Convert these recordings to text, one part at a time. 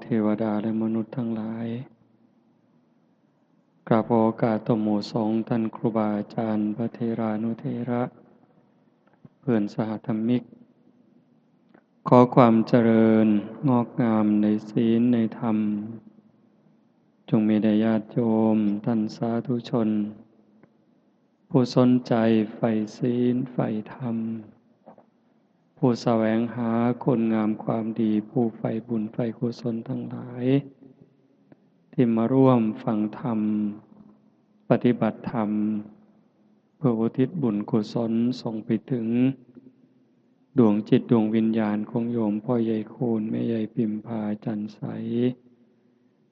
เทวดาและมนุษย์ทั้งหลายกราบขอโอกาสต่อหมู่สงฆ์ท่านครูบาอาจารย์พระเทรานุเถระเพื่อนสหธรรมิกขอความเจริญงอกงามในศีลในธรรมจงมีแด่ญาติโยมท่านสาธุชนผู้สนใจใฝ่ศีลใฝ่ธรรมผู้แสวงหาคุณงามความดีผู้ใฝ่บุญใฝ่กุศลทั้งหลายที่มาร่วมฟังธรรมปฏิบัติธรรมเพื่ออุทิศบุญกุศลส่งไปถึงดวงจิตดวงวิญญาณของโยมพ่อใหญ่คูณแม่ใหญ่พิมพาจันใส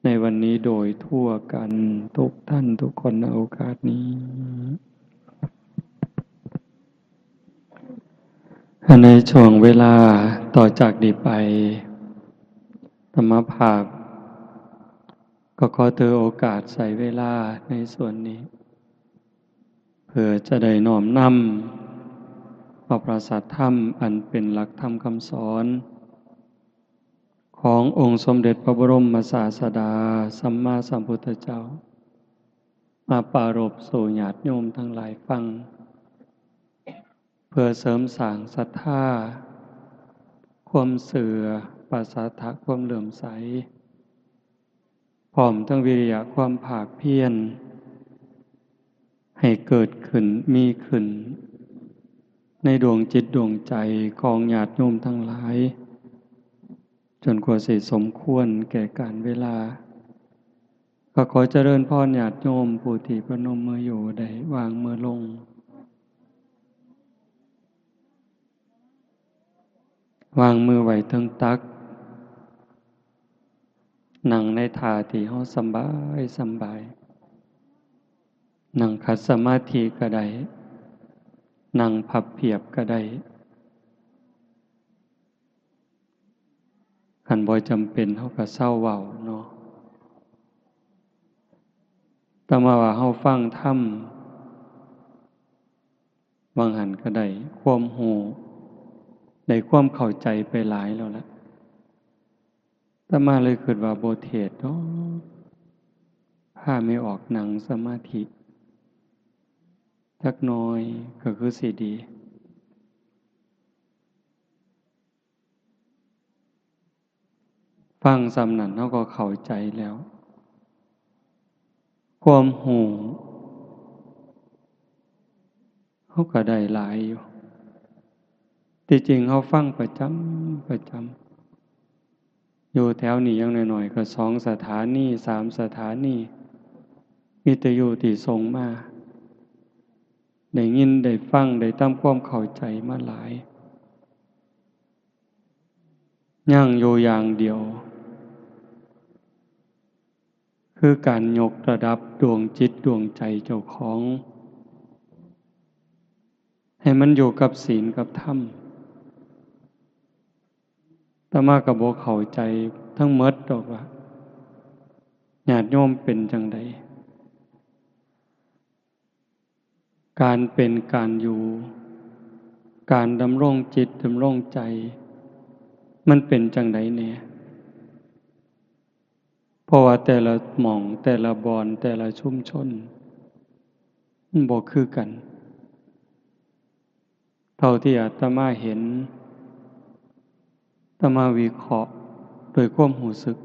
ในวันนี้โดยทั่วกันทุกท่านทุกคนในโอกาสนี้ในช่วงเวลาต่อจากนี้ไปธรรมภาพก็ขอถือโอกาสใส่เวลาในส่วนนี้เพื่อจะได้น้อมนำเอาประสัทธรรมอันเป็นหลักธรรมคำสอนขององค์สมเด็จพระบรมศาสดาสัมมาสัมพุทธเจ้ามาปรารภสู่ญาติโยมทั้งหลายฟังเพื่อเสริมสร้างศรัทธาความเสื่อประสาทะความเหลื่อมใสพร้อมทั้งวิริยะความภาคเพียรให้เกิดขึ้นมีขึ้นในดวงจิตดวงใจของญาติโยมทั้งหลายจนกว่าสิสมควรแก่การเวลาก็ขอเจริญพรญาติโยมผู้ที่ประนมมืออยู่ได้วางมือลงวางมือไว้ทั้งตักนั่งในท่าที่เฮาสำบายสำบายนั่งขัดสมาธิก็ได้นั่งพับเพียบก็ได้คันบ่จำเป็นเฮาก็เศร้าเว้าเนาะแต่ว่าเฮาฟังธรรมบางหันก็ได้ความรู้ได้ความเข้าใจไปหลายแล้วล่ะแต่มาเลยคิดว่าบ่เทศน์เนาะพาไม่ออกนั่งสมาธิจักหน่อยก็คือสิดีฟังสำนั้นเขาก็เข้าใจแล้วความหูเขาก็ได้หลายอยู่ที่จริงเขาฟังประจำอยู่แถวนี้ยังหน่อยๆก็2 สถานี3 สถานีมีแต่อยู่ที่ส่งมาได้ยินได้ฟังได้ตามความเข้าใจมาหลายยังอยู่อย่างเดียวคือการยกระดับดวงจิตดวงใจเจ้าของให้มันอยู่กับศีลกับธรรมแต่มาก็บ่เข้าใจทั้งหมดดอกว่าญาติโยมเป็นจังไดการเป็นการอยู่การดำรงจิตดำรงใจมันเป็นจังไดแน่เพราะว่าแต่ละหม่องแต่ละบอนแต่ละชุมชนมันบ่คือกันเท่าที่อาตมาเห็นอาตมาวิเคราะห์โดยความรู้สึก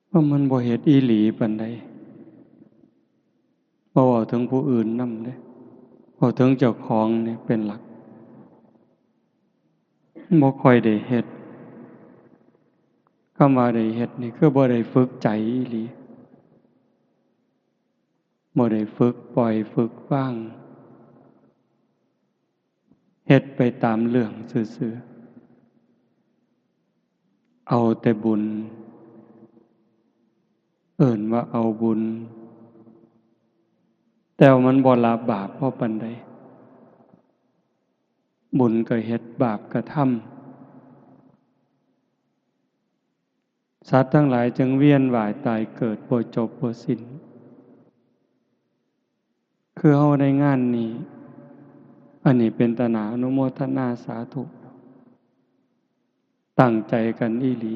ว่ามันบ่เฮ็ดอีหลีปานใดบ่เว้าถึงผู้อื่นนำเด้เว้าถึงเจ้าของนี่เป็นหลักบ่ค่อยได้เฮ็ดคำว่าได้เฮ็ดนี่คือบ่ได้ฝึกใจอีหลีบ่ได้ฝึกปล่อยฝึกวางเฮ็ดไปตามเรื่องซื่อๆเอาแต่บุญเอิ้นว่าเอาบุญแต่ว่ามันบ่ละบาปพอปานใดบุญก็เฮ็ดบาปก็ทำสัตว์ทั้งหลายจึงเวียนว่ายตายเกิดบ่จบบ่สิ้นคือเฮาได้งานนี้อันนี้เป็นตนาอนุโมทนาสาธุ ตั้งใจกันอีหลี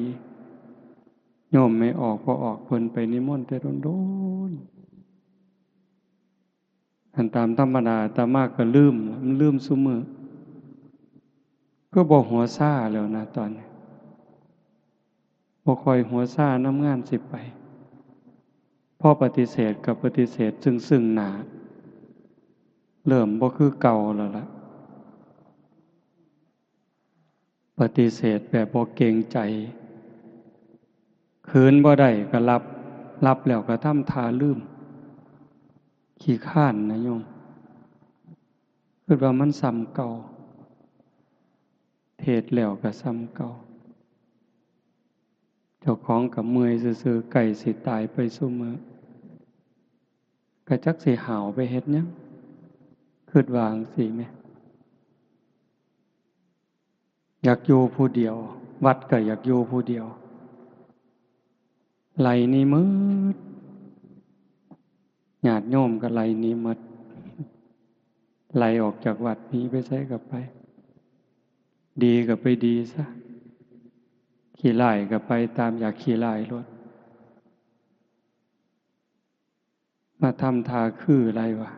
โยมไม่ออกพอออกเพิ่นไปนิมนต์แต่โดนๆอันตามธรรมดาอาตมาก็ลืมมันลืมซุมื้อก็บ่หัวซ่าแล้วนะตอนนี้บ่ค่อยหัวซ่านำงานสิไปพอปฏิเสธกับปฏิเสธซึ่งหน้าเริ่มบ่คือเก่าแล้วล่ะปฏิเสธแบบบ่เกรงใจขืนบ่ได้ก็รับแล้วก็ทำท่าลืมขี้คร้านนะโยมคิดว่ามันซ้ำเก่าเทศแล้วก็ซ้ำเก่าเจ้าของก็เมื่อยซื่อๆใกล้สิตายไปซุมื้อก็จักสิหาวไปเฮ็ดหยังคิดว่าจั่งซี้แหมอยากอยู่ผู้เดียววัดก็อยากอยู่ผู้เดียวไล่หนีหมดญาติโยมก็ไล่หนีหมดไล่ออกจากวัดหนีไปไสก็ไปดีก็ไปดีซะขี้ร้ายก็ไปตามอยากขี้ร้ายโลดมาทำท่าคืออะไรวะ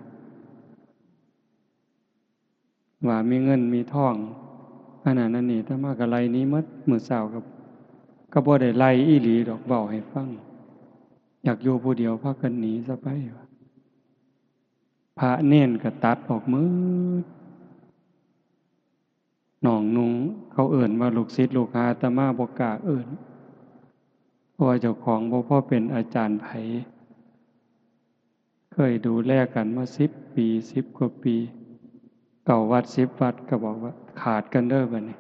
ว่ามีเงินมีทองอันนั้นอันนี้ถ้ามาก็ไล่หนี้หมดมื้อเช้าก็บ่ได้ไล่อีหลีดอกเว้าให้ฟังอยากอยู่ผู้เดียวพากันหนีซะไปวะพระเณรก็ตัดออกหมดน้องนุ่งเขาเอิ้นว่าลูกศิษย์ลูกหาอาตมาบ่กล้าเอิ้นเพราะว่าเจ้าของบ่พอเป็นอาจารย์ไผเคยดูแลกันมา10 ปี10 กว่าปีเก่าวัด10 วัดก็บอกว่าขาดกันเด้อบัดนี้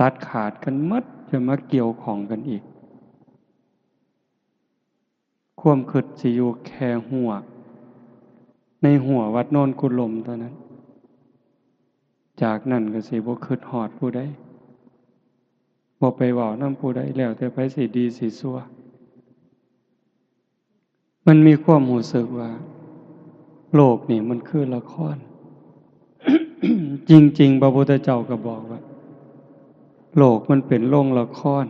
ตัดขาดกันหมดจะมาเกี่ยวข้องกันอีกความคิดสิอยู่แค่หัวในหัววัดโน่นกุลมเท่านั้นจากนั้นก็สิบ่คิดฮอดผู้ใดบ่ไปเว้านำผู้ใดแล้วแต่ไผสิดีสิชั่วมันมีความรู้สึกว่าโลกนี่มันคือละคร จริงๆพระพุทธเจ้าก็บอกว่าโลกมันเป็นโรงละคร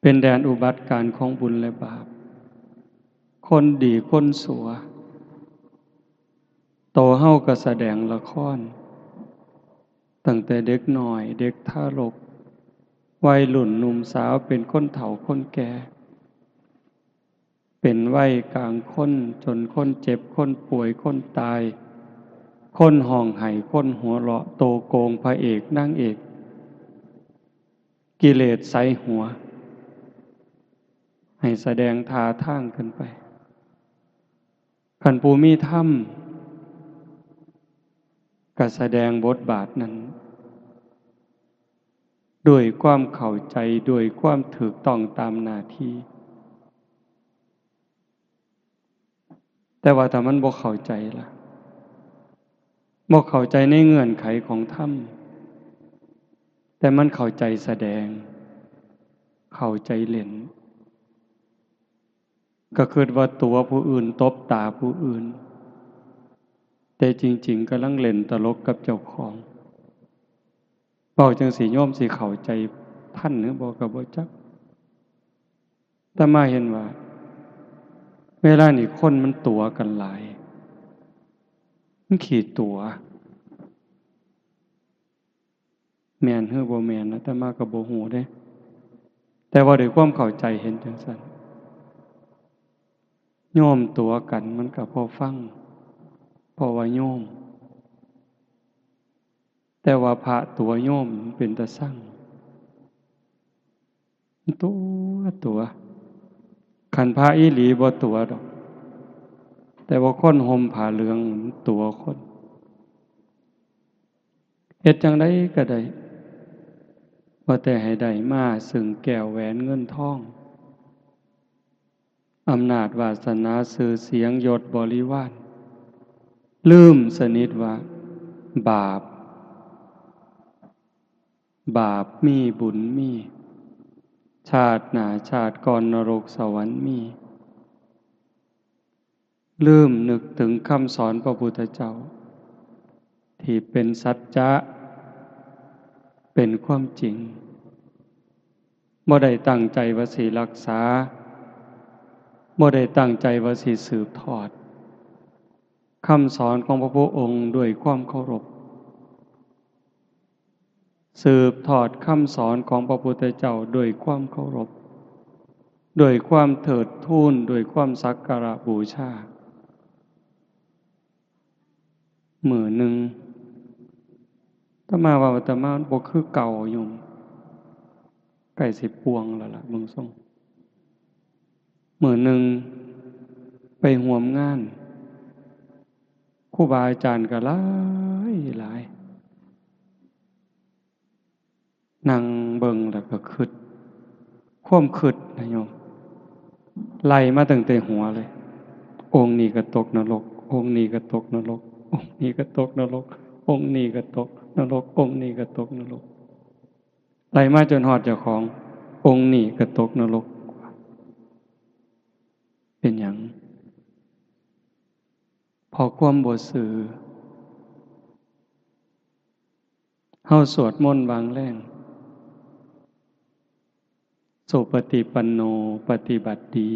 เป็นแดนอุบัติการของบุญและบาปคนดีคนสัวโตเฮาก็แสดงละครตั้งแต่เด็กน้อยเด็กทารกวัยรุ่นหนุ่มสาวเป็นคนเฒ่าคนแก่เป็นวัยกลางคนจนคนเจ็บคนป่วยคนตายคนห้องไห้คนหัวเราะโตโกงพระเอกนางเอกกิเลสใส่หัวให้แสดงท่าทางขึ้นไปคันผู้มีธรรมก็แสดงบทบาทนั้นด้วยความเข้าใจด้วยความถูกต้องตามหน้าที่แต่ว่าถ้ามันบ่เข้าใจล่ะบ่เข้าใจในเงื่อนไขของธรรมแต่มันเข้าใจแสดงเข้าใจเล่นก็คิดว่าตัวผู้อื่นตบตาผู้อื่นแต่จริงๆกำลังเล่นตลกกับเจ้าของเว้าจังสิโยมสิเข้าใจท่านหรือบ่ก็บ่จักแต่มาเห็นว่าเวลานี้คนมันตั๋วกันหลายมันขี้ตั๋วแม่นหรือบ่แม่นนะแต่มาก็บ่ฮู้เด้แต่ว่าด้วยความเข้าใจเห็นจังซั่นโยมตั๋วกันมันก็พอฟังเพราะว่าโยมแต่ว่าพระตั๋วโยมมันเป็นตาซังตั๋วคันพระอีหลีบ่ตั๋วดอกแต่ว่าคนห่มผ้าเหลืองมันตั๋วคนเฮ็ดจังไดก็ได้ว่าแต่ให้ได้มาซึ่งแก้วแหวนเงินทองอำนาจวาสนาชื่อเสียงยศบริวารลืมสนิทว่าบาปมีบุญมีชาติหน้าชาติก่อนนรกสวรรค์มีลืมนึกถึงคำสอนพระพุทธเจ้าที่เป็นสัจจะ เป็นความจริงบ่ได้ตั้งใจว่าสิรักษาบ่ได้ตั้งใจว่าสิสืบทอดคำสอนของพระพุทธองค์ด้วยความเคารพสืบทอดคำสอนของพระพุทธเจ้าด้วยความเคารพด้วยความเถิดทูนด้วยความสักการะบูชามื้อหนึ่งอาตมาว่าอาตมาบ่คือเก่าอยู่ใกล้สิปวงแล้วล่ะเบิ่งทรงมื้อหนึ่งไปร่วมงานครูบาอาจารย์ก็หลายหลายนั่งเบิ่งแล้วก็คิดความคิดนะโยมไล่มาตั้งแต่หัวเลยองค์นี้ก็ตกนรกองค์นี้ก็ตกนรกองค์นี้ก็ตกนรกองค์นี้ก็ตกนรกองค์นี้ก็ตกนรกไล่มาจนฮอดเจ้าขององค์นี้ก็ตกนรกเป็นหยังพอความบ่ซื่อเฮาสวดมนต์วางแรงสุปฏิปันโนปฏิบัติดี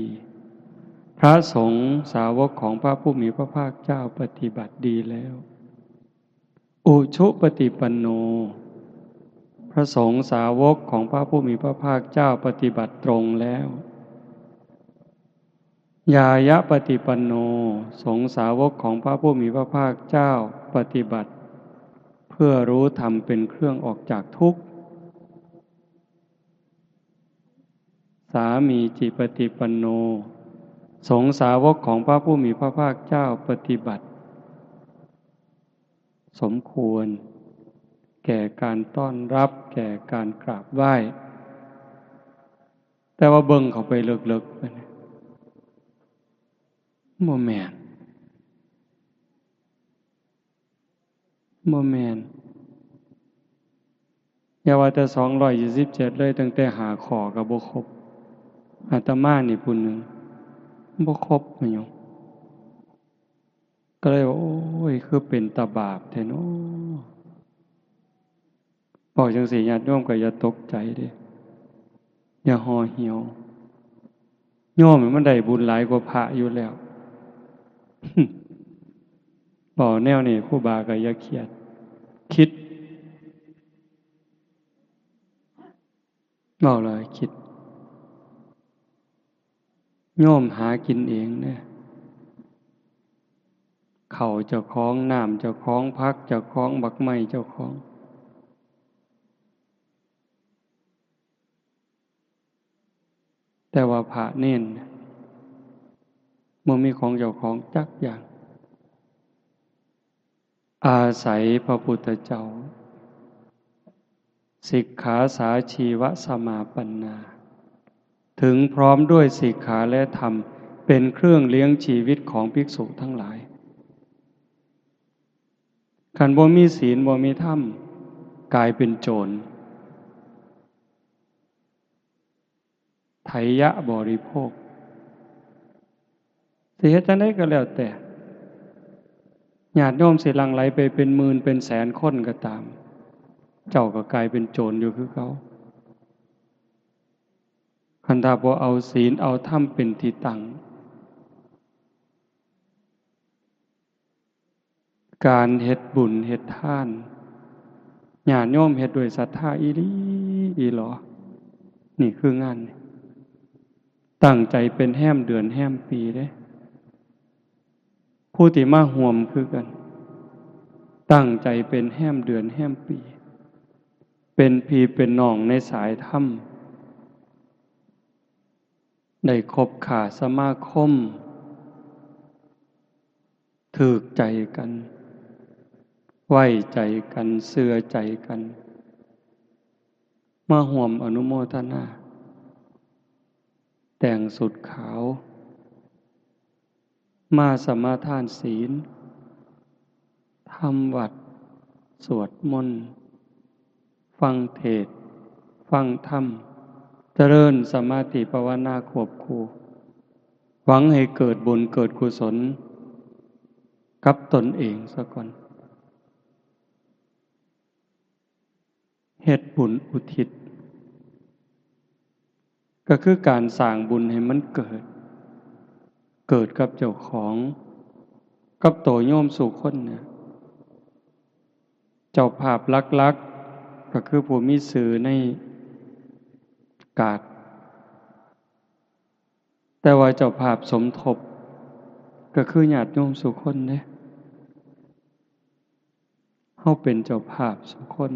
พระสงฆ์สาวกของพระผู้มีพระภาคเจ้าปฏิบัติดีแล้วอุชุปฏิปันโนพระสงฆ์สาวกของพระผู้มีพระภาคเจ้าปฏิบัติตรงแล้วญายะปฏิปันโนสงฆ์สาวกของพระผู้มีพระภาคเจ้าปฏิบัติเพื่อรู้ธรรมเป็นเครื่องออกจากทุกข์สามีจิปฏิปันโนสงฆ์สาวกของพระผู้มีพระภาคเจ้าปฏิบัติสมควรแก่การต้อนรับแก่การกราบไหว้แต่ว่าเบิ่งเข้าไปลึกๆไปเนี่ยบ่แม่นอย่าว่าแต่227เลยตั้งแต่หาข้อก็บ่ครบอาตมานี่ผู้หนึ่งบ่ครบแม่นหยังก็เลยว่าโอ้ยคือเป็นตาบาปแท้เนาะบอกจังซี่ญาติโยมก็อย่าตกใจเด้อย่าห่อเหี่ยวโยมมันได้บุญหลายกว่าพระอยู่แล้ว บอกแนวนี้ครูบาก็อย่าเครียดคิดบอกเลยคิดโยมหากินเองเนี่ยเขาเจ้าของน้ำเจ้าของพักเจ้าของบักไม้เจ้าของแต่ว่าพระเน้นมันมีของเจ้าของจักอย่างอาศัยพระพุทธเจ้าสิกขาสาชีวสมาปันนาถึงพร้อมด้วยสิกขาและธรรมเป็นเครื่องเลี้ยงชีวิตของภิกษุทั้งหลายคันบ่มีศีลบ่มีธรรมกลายเป็นโจรไถยะบริโภคสิเฮ็ดจังได๋ก็แล้วแต่ญาติโยมสิหลั่งไหลไปเป็นหมื่นเป็นแสนคนก็ตามเจ้าก็กลายเป็นโจรอยู่คือเขาคันถ้าบ่เอาศีลเอาธรรมเป็นที่ตั้งการเฮ็ดบุญเฮ็ดทานญาติโยมเฮ็ดด้วยศรัทธาอีหลีอีหลอนี่คืองานตั้งใจเป็นแห้มเดือนแห้มปีเด้ผู้ที่มาร่วมคือกันตั้งใจเป็นแห้มเดือนแห้มปีเป็นพี่เป็นน้องในสายธรรมได้คบค้าสมาคมถูกใจกันไว้ใจกันเชื่อใจกันมาร่วมอนุโมทนาแต่งสุดขาวมาสมาทานศีลทำวัดสวดมนต์ฟังเทศน์ฟังธรรมเจริญสมาธิภาวนาควบคู่หวังให้เกิดบุญเกิดกุศลกับตนเองซะก่อน เฮ็ดบุญอุทิศก็คือการสร้างบุญให้มันเกิดกับเจ้าของกับโตโยมสู่คนเนี่ยเจ้าภาพลักๆก็คือผู้มีสื่อในกาดแต่ว่าเจ้าภาพสมทบก็คือญาติโยมสู่คนเนี่ยเฮาเป็นเจ้าภาพสู่คน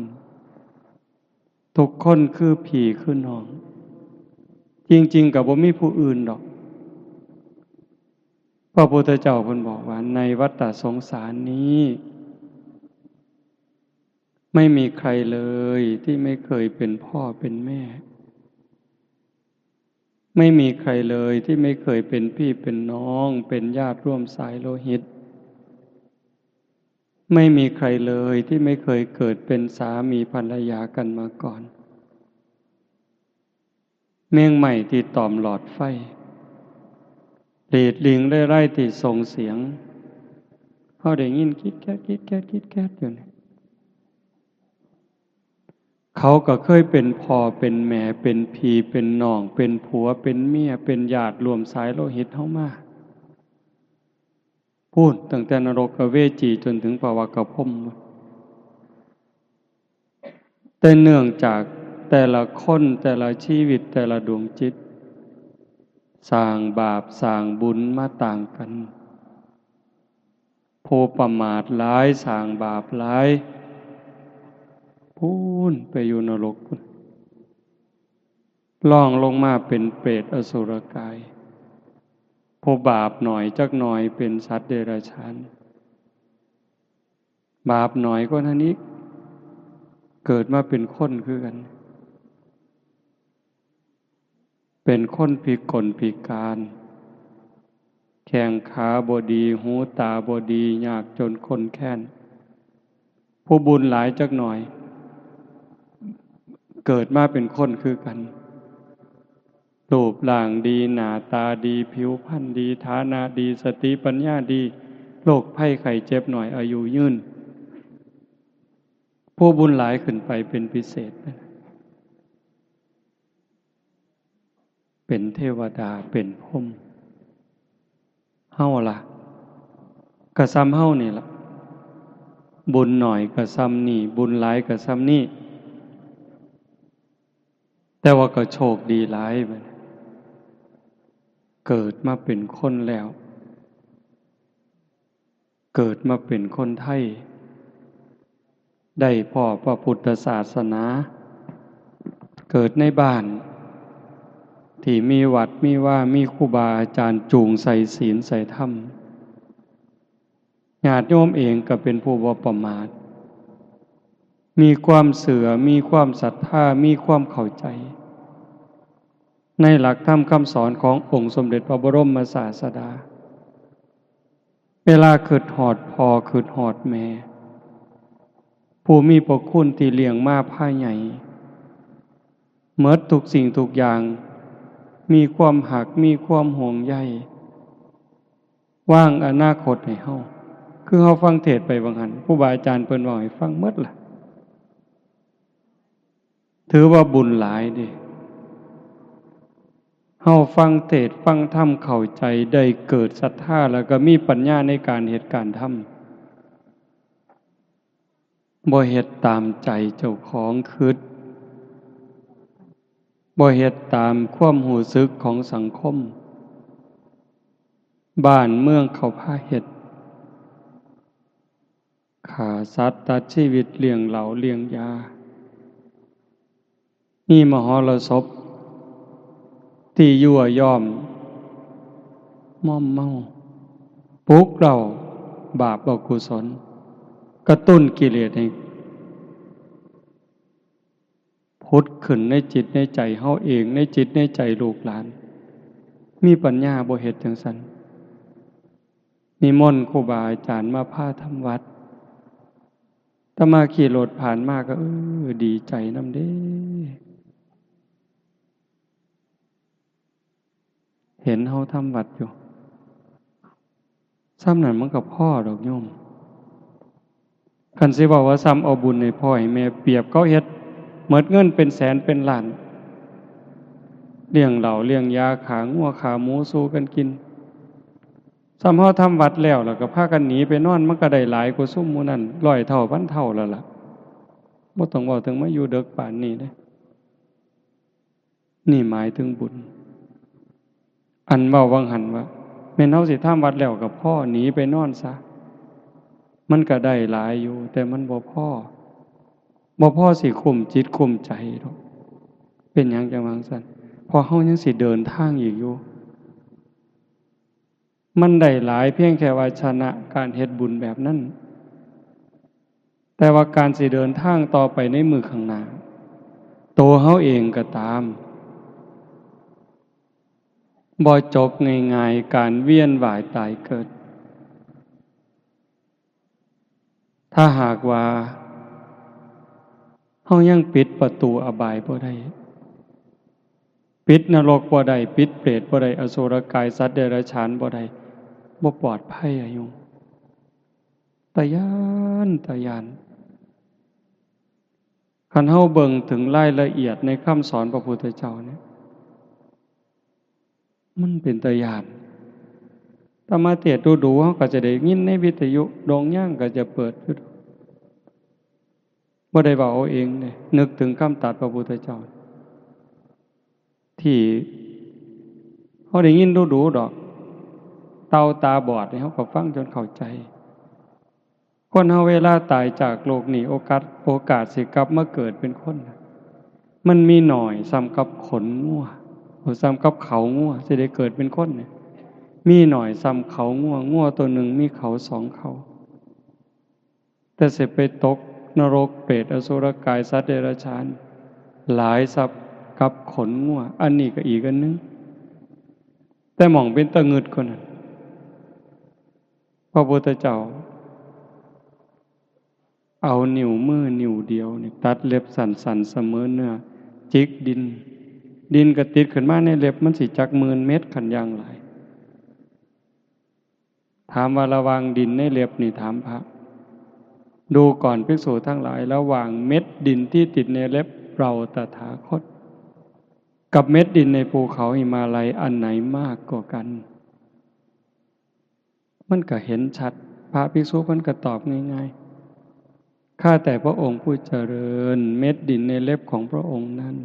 ทุกคนคือพี่คือน้องจริงๆก็บ่มีผู้อื่นดอกพระพุทธเจ้าเพิ่นบอกว่าในวัฏสงสารนี้ไม่มีใครเลยที่ไม่เคยเป็นพ่อเป็นแม่ไม่มีใครเลยที่ไม่เคยเป็นพี่เป็นน้องเป็นญาติร่วมสายโลหิตไม่มีใครเลยที่ไม่เคยเกิดเป็นสามีภรรยากันมาก่อนเมี่ยงใหม่ที่ตอมหลอดไฟเลีดลิงไร่ที่ส่งเสียงเขาได้ยินคิดแก๊ดอยู่เนี่ยเขาก็เคยเป็นพ่อเป็นแม่เป็นพี่เป็นน้องเป็นผัวเป็นเมียเป็นญาติรวมสายโลหิตเฮามาพูดตั้งแต่นรกเวจีจนถึงภวกพรหมแต่เนื่องจากแต่ละคนแต่ละชีวิตแต่ละดวงจิตสร้างบาปสร้างบุญมาต่างกันผู้ประมาทหลายสร้างบาปหลายพูนไปอยู่นรกพุ่นล่องลงมาเป็นเปรตอสุรกายผู้บาปหน่อยจักหน่อยเป็นสัตว์เดรัจฉานบาปหน่อยก็เท่านี้เกิดมาเป็นคนคือกันเป็นคนพิกลพิการแข้งขาบ่ดีหูตาบ่ดียากจนคนแค้นผู้บุญหลายจักหน่อยเกิดมาเป็นคนคือกันรูปร่างดีหน้าตาดีผิวพรรณดีฐานะดีสติปัญญาดีโรคภัยไข้เจ็บหน่อยอายุยืนผู้บุญหลายขึ้นไปเป็นพิเศษเป็นเทวดาเป็นพรหมเฮาล่ะก็ซ้ำเฮานี่ล่ะบุญหน่อยก็ซ้ำนี่บุญหลายก็ซ้ำนี่แต่ว่าก็โชคดีหลายบัดเกิดมาเป็นคนแล้วเกิดมาเป็นคนไทยได้พ่อพระพุทธศาสนาเกิดในบ้านที่มีวัดมีว่ามีครูบาอาจารย์จูงใส่ศีลใส่ธรรมญาติโยมเองก็เป็นผู้บ่ประมาทมีความเสื่อมีความศรัทธามีความเข้าใจในหลักธรรมคำสอนขององค์สมเด็จพระบรมศาสดาเวลาคิดฮอดพ่อคิดฮอดแม่ผู้มีพระคุณที่เลี้ยงมาพาใหญ่หมดทุกสิ่งทุกอย่างมีความหักมีความห่วงใยวางอนาคตให้เฮาคือเฮาฟังเทศน์ไปบางหันผู้บาอาจารย์เพิ่นเว้าให้ฟังหมดล่ะถือว่าบุญหลายเด้เฮาฟังเทศน์ฟังธรรมเข้าใจได้เกิดศรัทธาแล้วก็มีปัญญาในการเฮ็ดการทำบ่เฮ็ดตามใจเจ้าของคิดบ่เฮ็ดตามความรู้สึกของสังคมบ้านเมืองเขาพาเฮ็ดฆ่าสัตว์ตัดชีวิตเลี้ยงเหล้าเลี้ยงยามีมหรสพที่ยั่วย้อมม่อมเมาปลุกเราบาปอกุศลกระตุ้นกิเลสให้พุทธขึ้นในจิตในใจเฮาเองในจิตในใจลูกหลานมีปัญญาบ่เฮ็ดจังซั่นนิมนต์ครูบาอาจารย์มาพาทำวัดถ้ามาขี่รถผ่านมาก็ดีใจนำเด้เห็นเฮาทำวัดอยู่ซ้ำนั้นมันก็พ่อดอกโยมคันสิบอกว่าซ้ำเอาบุญให้พ่อให้แม่เปรียบเขาเฮ็ด หมดเงินเป็นแสนเป็นล้านเลี้ยงเหล้าเลี้ยงยาขางัวขาหมูสู้กันกินซ้ำเฮาทำวัดแล้วก็พากันหนีไปนอนมันก็ได้หลายกว่าซุมหมู่นั้น100เท่าพันเท่าแล้วล่ะบ่ต้องเว้าถึงมาอยู่ดึกปานนี้เด้นี่หมายถึงบุญอันเว้าวังหันว่าแม่นเฮาสิทำวัดแล้วก็พอหนีไปนอนซะมันก็ได้หลายอยู่แต่มันบ่พอสิคุมจิตคุมใจดอกเป็นหยังจังว่าซั่นพอเฮายังสิเดินทางอีกอยู่มันได้หลายเพียงแค่ว่าชนะการเฮ็ดบุญแบบนั้นแต่ว่าการสิเดินทางต่อไปในมือข้างหน้าตัวเฮาเองก็ตามบ่จบง่ายๆการเวียนว่ายตายเกิดถ้าหากว่าเฮายังปิดประตูอบายบ่ได้ปิดนรกบ่ได้ปิดเปรตบ่ได้อสุรกายสัตว์เดรัจฉานบ่ได้บ่ปลอดภัยอะโยมตะย้านคันเฮาเบิ่งถึงรายละเอียดในคำสอนพระพุทธเจ้าเนี่ยมันเป็นตะย้านถ้ามาเทศน์ดูๆเฮาก็จะได้ยินในวิทยุดงย่างก็จะเปิดอยู่บ่ได้เว้าเอาเองเด้นึกถึงคำตรัสพระพุทธเจ้าที่เฮาได้ยินดูๆดอกเต่าตาบอดนี่เฮาก็ฟังจนเข้าใจคนเฮาเวลาตายจากโลกนี้โอกาสสิกลับมาเกิดเป็นคนมันมีหน่อยซ้ำกับขนงัวหรือซ้ำกับเขางัวสิได้เกิดเป็นคนเนี่ยมีหน่อยซ้ำเขางัวตัวหนึ่งมีเขา2เขาแต่สิไปตกนรกเปรตอสุรกายสัตว์เดรัจฉานหลายซับกับขนงัวอันนี้ก็อีกอันนึงแต่หม่องเป็นตะงึดคนนั้นพระพุทธเจ้าเอานิ้วมือนิ้วเดียวนี่ตัดเล็บสั่นๆเสมอเนื้อจิกดินก็ติดขึ้นมาในเล็บมันสิจัก10,000 เม็ดขันอย่างหลายถามว่าระวังดินในเล็บนี่ถามพระดูก่อนภิกษุทั้งหลายระหว่างเม็ดดินที่ติดในเล็บเราตถาคตกับเม็ดดินในภูเขาหิมาลัยอันไหนมากกว่ากันมันก็เห็นชัดพระภิกษุมันก็ตอบง่ายๆข้าแต่พระองค์ผู้เจริญเม็ดดินในเล็บของพระองค์นั้น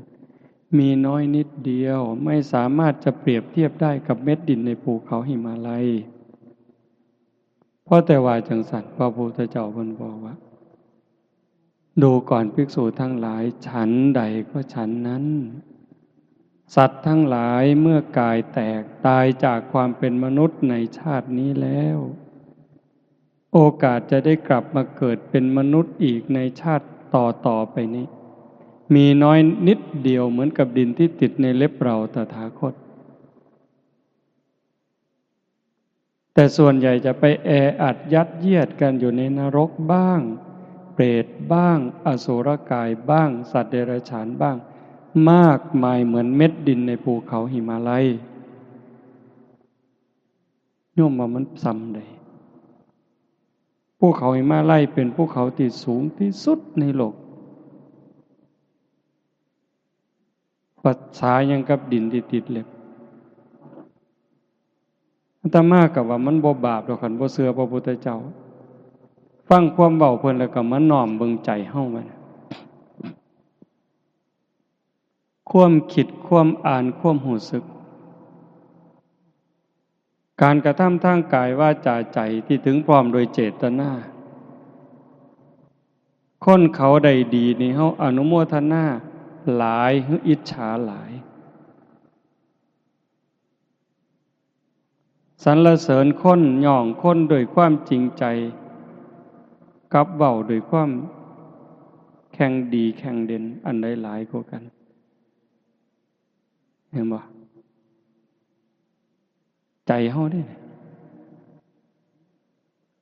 มีน้อยนิดเดียวไม่สามารถจะเปรียบเทียบได้กับเม็ดดินในภูเขาหิมาลัยเพราะแต่ว่าจังสัตว์พระพุทธเจ้าเพิ่นบอกว่าดูก่อนภิกษุทั้งหลายฉันใดก็ฉันนั้นสัตว์ทั้งหลายเมื่อกายแตกตายจากความเป็นมนุษย์ในชาตินี้แล้วโอกาสจะได้กลับมาเกิดเป็นมนุษย์อีกในชาติต่อไปนี้มีน้อยนิดเดียวเหมือนกับดินที่ติดในเล็บเราตถาคตแต่ส่วนใหญ่จะไปแออัดยัดเยียดกันอยู่ในนรกบ้างเปรตบ้างอสุรกายบ้างสัตว์เดรัจฉานบ้างมากมายเหมือนเม็ดดินในภูเขาหิมาลัยโยมว่ามันซ้ำใดภูเขาหิมาลัยเป็นภูเขาที่สูงที่สุดในโลกปัจฉายังกับดินที่ติดเล็บอาตมาก็ว่ามันบ่บาปดอกคันบ่เชื่อพระพุทธเจ้าฟังความเว้าเพิ่นแล้วก็มาน้อมเบิ่งใจเฮามันความคิดความอ่านความรู้สึกการกระทำทางกายวาจาใจที่ถึงพร้อมโดยเจตนาคนเขาได้ดีนี่เฮาอนุโมทนาหลายหรืออิจฉาหลายสรรเสริญคนย่องคนโดยความจริงใจกับเว้าโดยความแข่งดีแข่งเด่นอันใดหลายกว่ากันเห็นบ่ใจเฮาเด้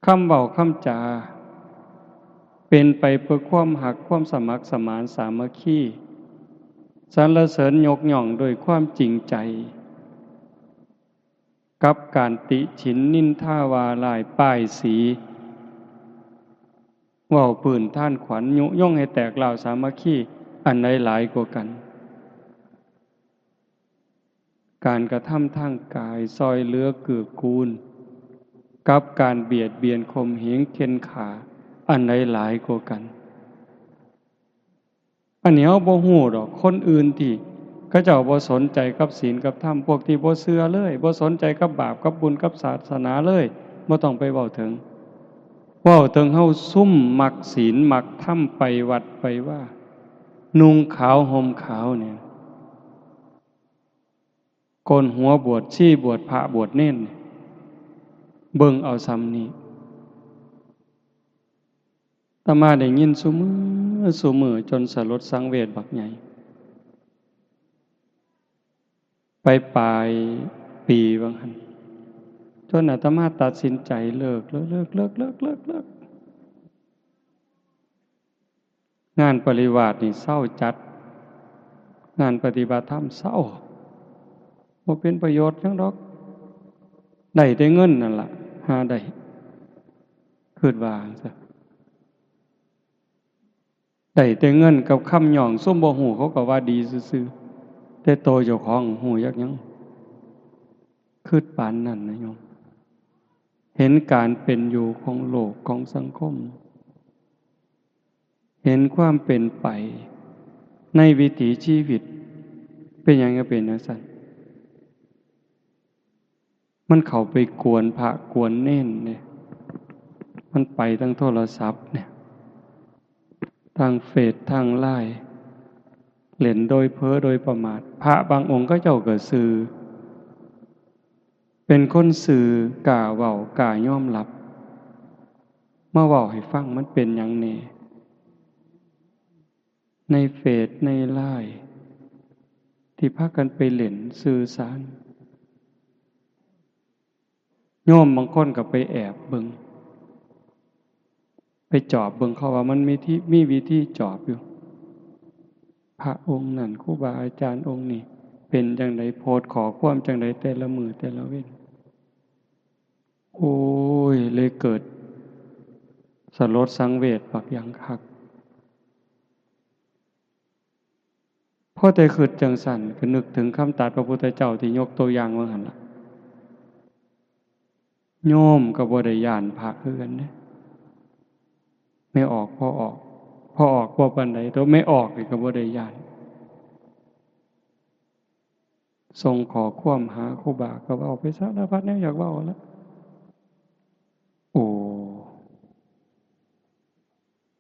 คำเว้าคำจาเป็นไปเพื่อความหักความสมัครสมานสามัคคีสรรเสริญยกย่องโดยความจริงใจกับการติฉินนินทาวาลายป้ายสีเว้าปืนท่านขวัญยุยงให้แตกเหล่าสามัคคี อันใดหลายกว่ากันการกระทำทางกายซอยเหลือเกื้อกูลกับการเบียดเบียนข่มเหงเข็นขาอันใดหลายกว่ากันอันนี้เราบ่ฮู้ดอกคนอื่นที่เขาเจ้าบ่สนใจกับศีลกับธรรมพวกที่บ่เชื่อเลยบ่สนใจกับบาปกับบุญกับศาสนาเลยบ่ต้องไปเว้าถึงเว้าถึงเฮาซุ่มมักศีลมักธรรมไปวัดไปว่านุ่งขาวห่มขาวเนี่ยโกนหัวบวชชีบวชพระบวชเน้นเบิ่งเอาซ้ำนี้อาตมาได้ยินซุมื้อจนสลดสังเวชบักใหญ่ไปปลายปีบางหันจนอาตมาตัดสินใจเลิกงานปริวาสนี่เศร้าจัดงานปฏิบัติธรรมเศร้าบ่เป็นประโยชน์จังดอกได้แต่เงินนั่นล่ะหาได้คิดว่าจังซั่นได้แต่เงินกับคำหย่องซุ่มบ่ฮู้เขาก็ว่าดีซื่อๆแต่โตเจ้าของฮู้ยักหยังคิดปานนั้นนะโยมเห็นการเป็นอยู่ของโลกของสังคมเห็นความเป็นไปในวิถีชีวิตเป็นหยังก็เป็นจังซั่นมันเข้าไปกวนพระกวนเน้นเนี่ยมันไปทั้งโทรศัพท์เนี่ยทางเฟซทางไลน์เล่นโดยเพ้อโดยประมาทพระบางองค์ก็เจ้าก็ซื่อเป็นคนซื่อกล้าเว้ากล้ายอมรับมาเว้าให้ฟังมันเป็นหยังแน่ในเฟซในไลน์ที่พากันไปเล่นสื่อสารโยมบางคนก็ไปแอบเบิ่งไปจอบเบิ่งเขาว่ามันมีวิธีจอบอยู่พระองค์นั่นครูบาอาจารย์องค์นี้เป็นจังไดโพสต์ขอความจังไดแต่ละมื้อแต่ละเว้นโอ้ยเลยเกิดสลดสังเวชบักอย่างคักพอแต่คิดจังสั่นก็นึกถึงคำตรัสพระพุทธเจ้าที่ยกตัวอย่างว่าหั่นล่ะโยมก็บ่ได้ย้านพระคือกันเด้ไม่ออกพอออกบ่ปานใดแต่ไม่ออกนี่ก็บ่ได้ย้านส่งขอความหาครูบาก็เว้าไปสารพัดแนวอยากเว้าแล้วโอ้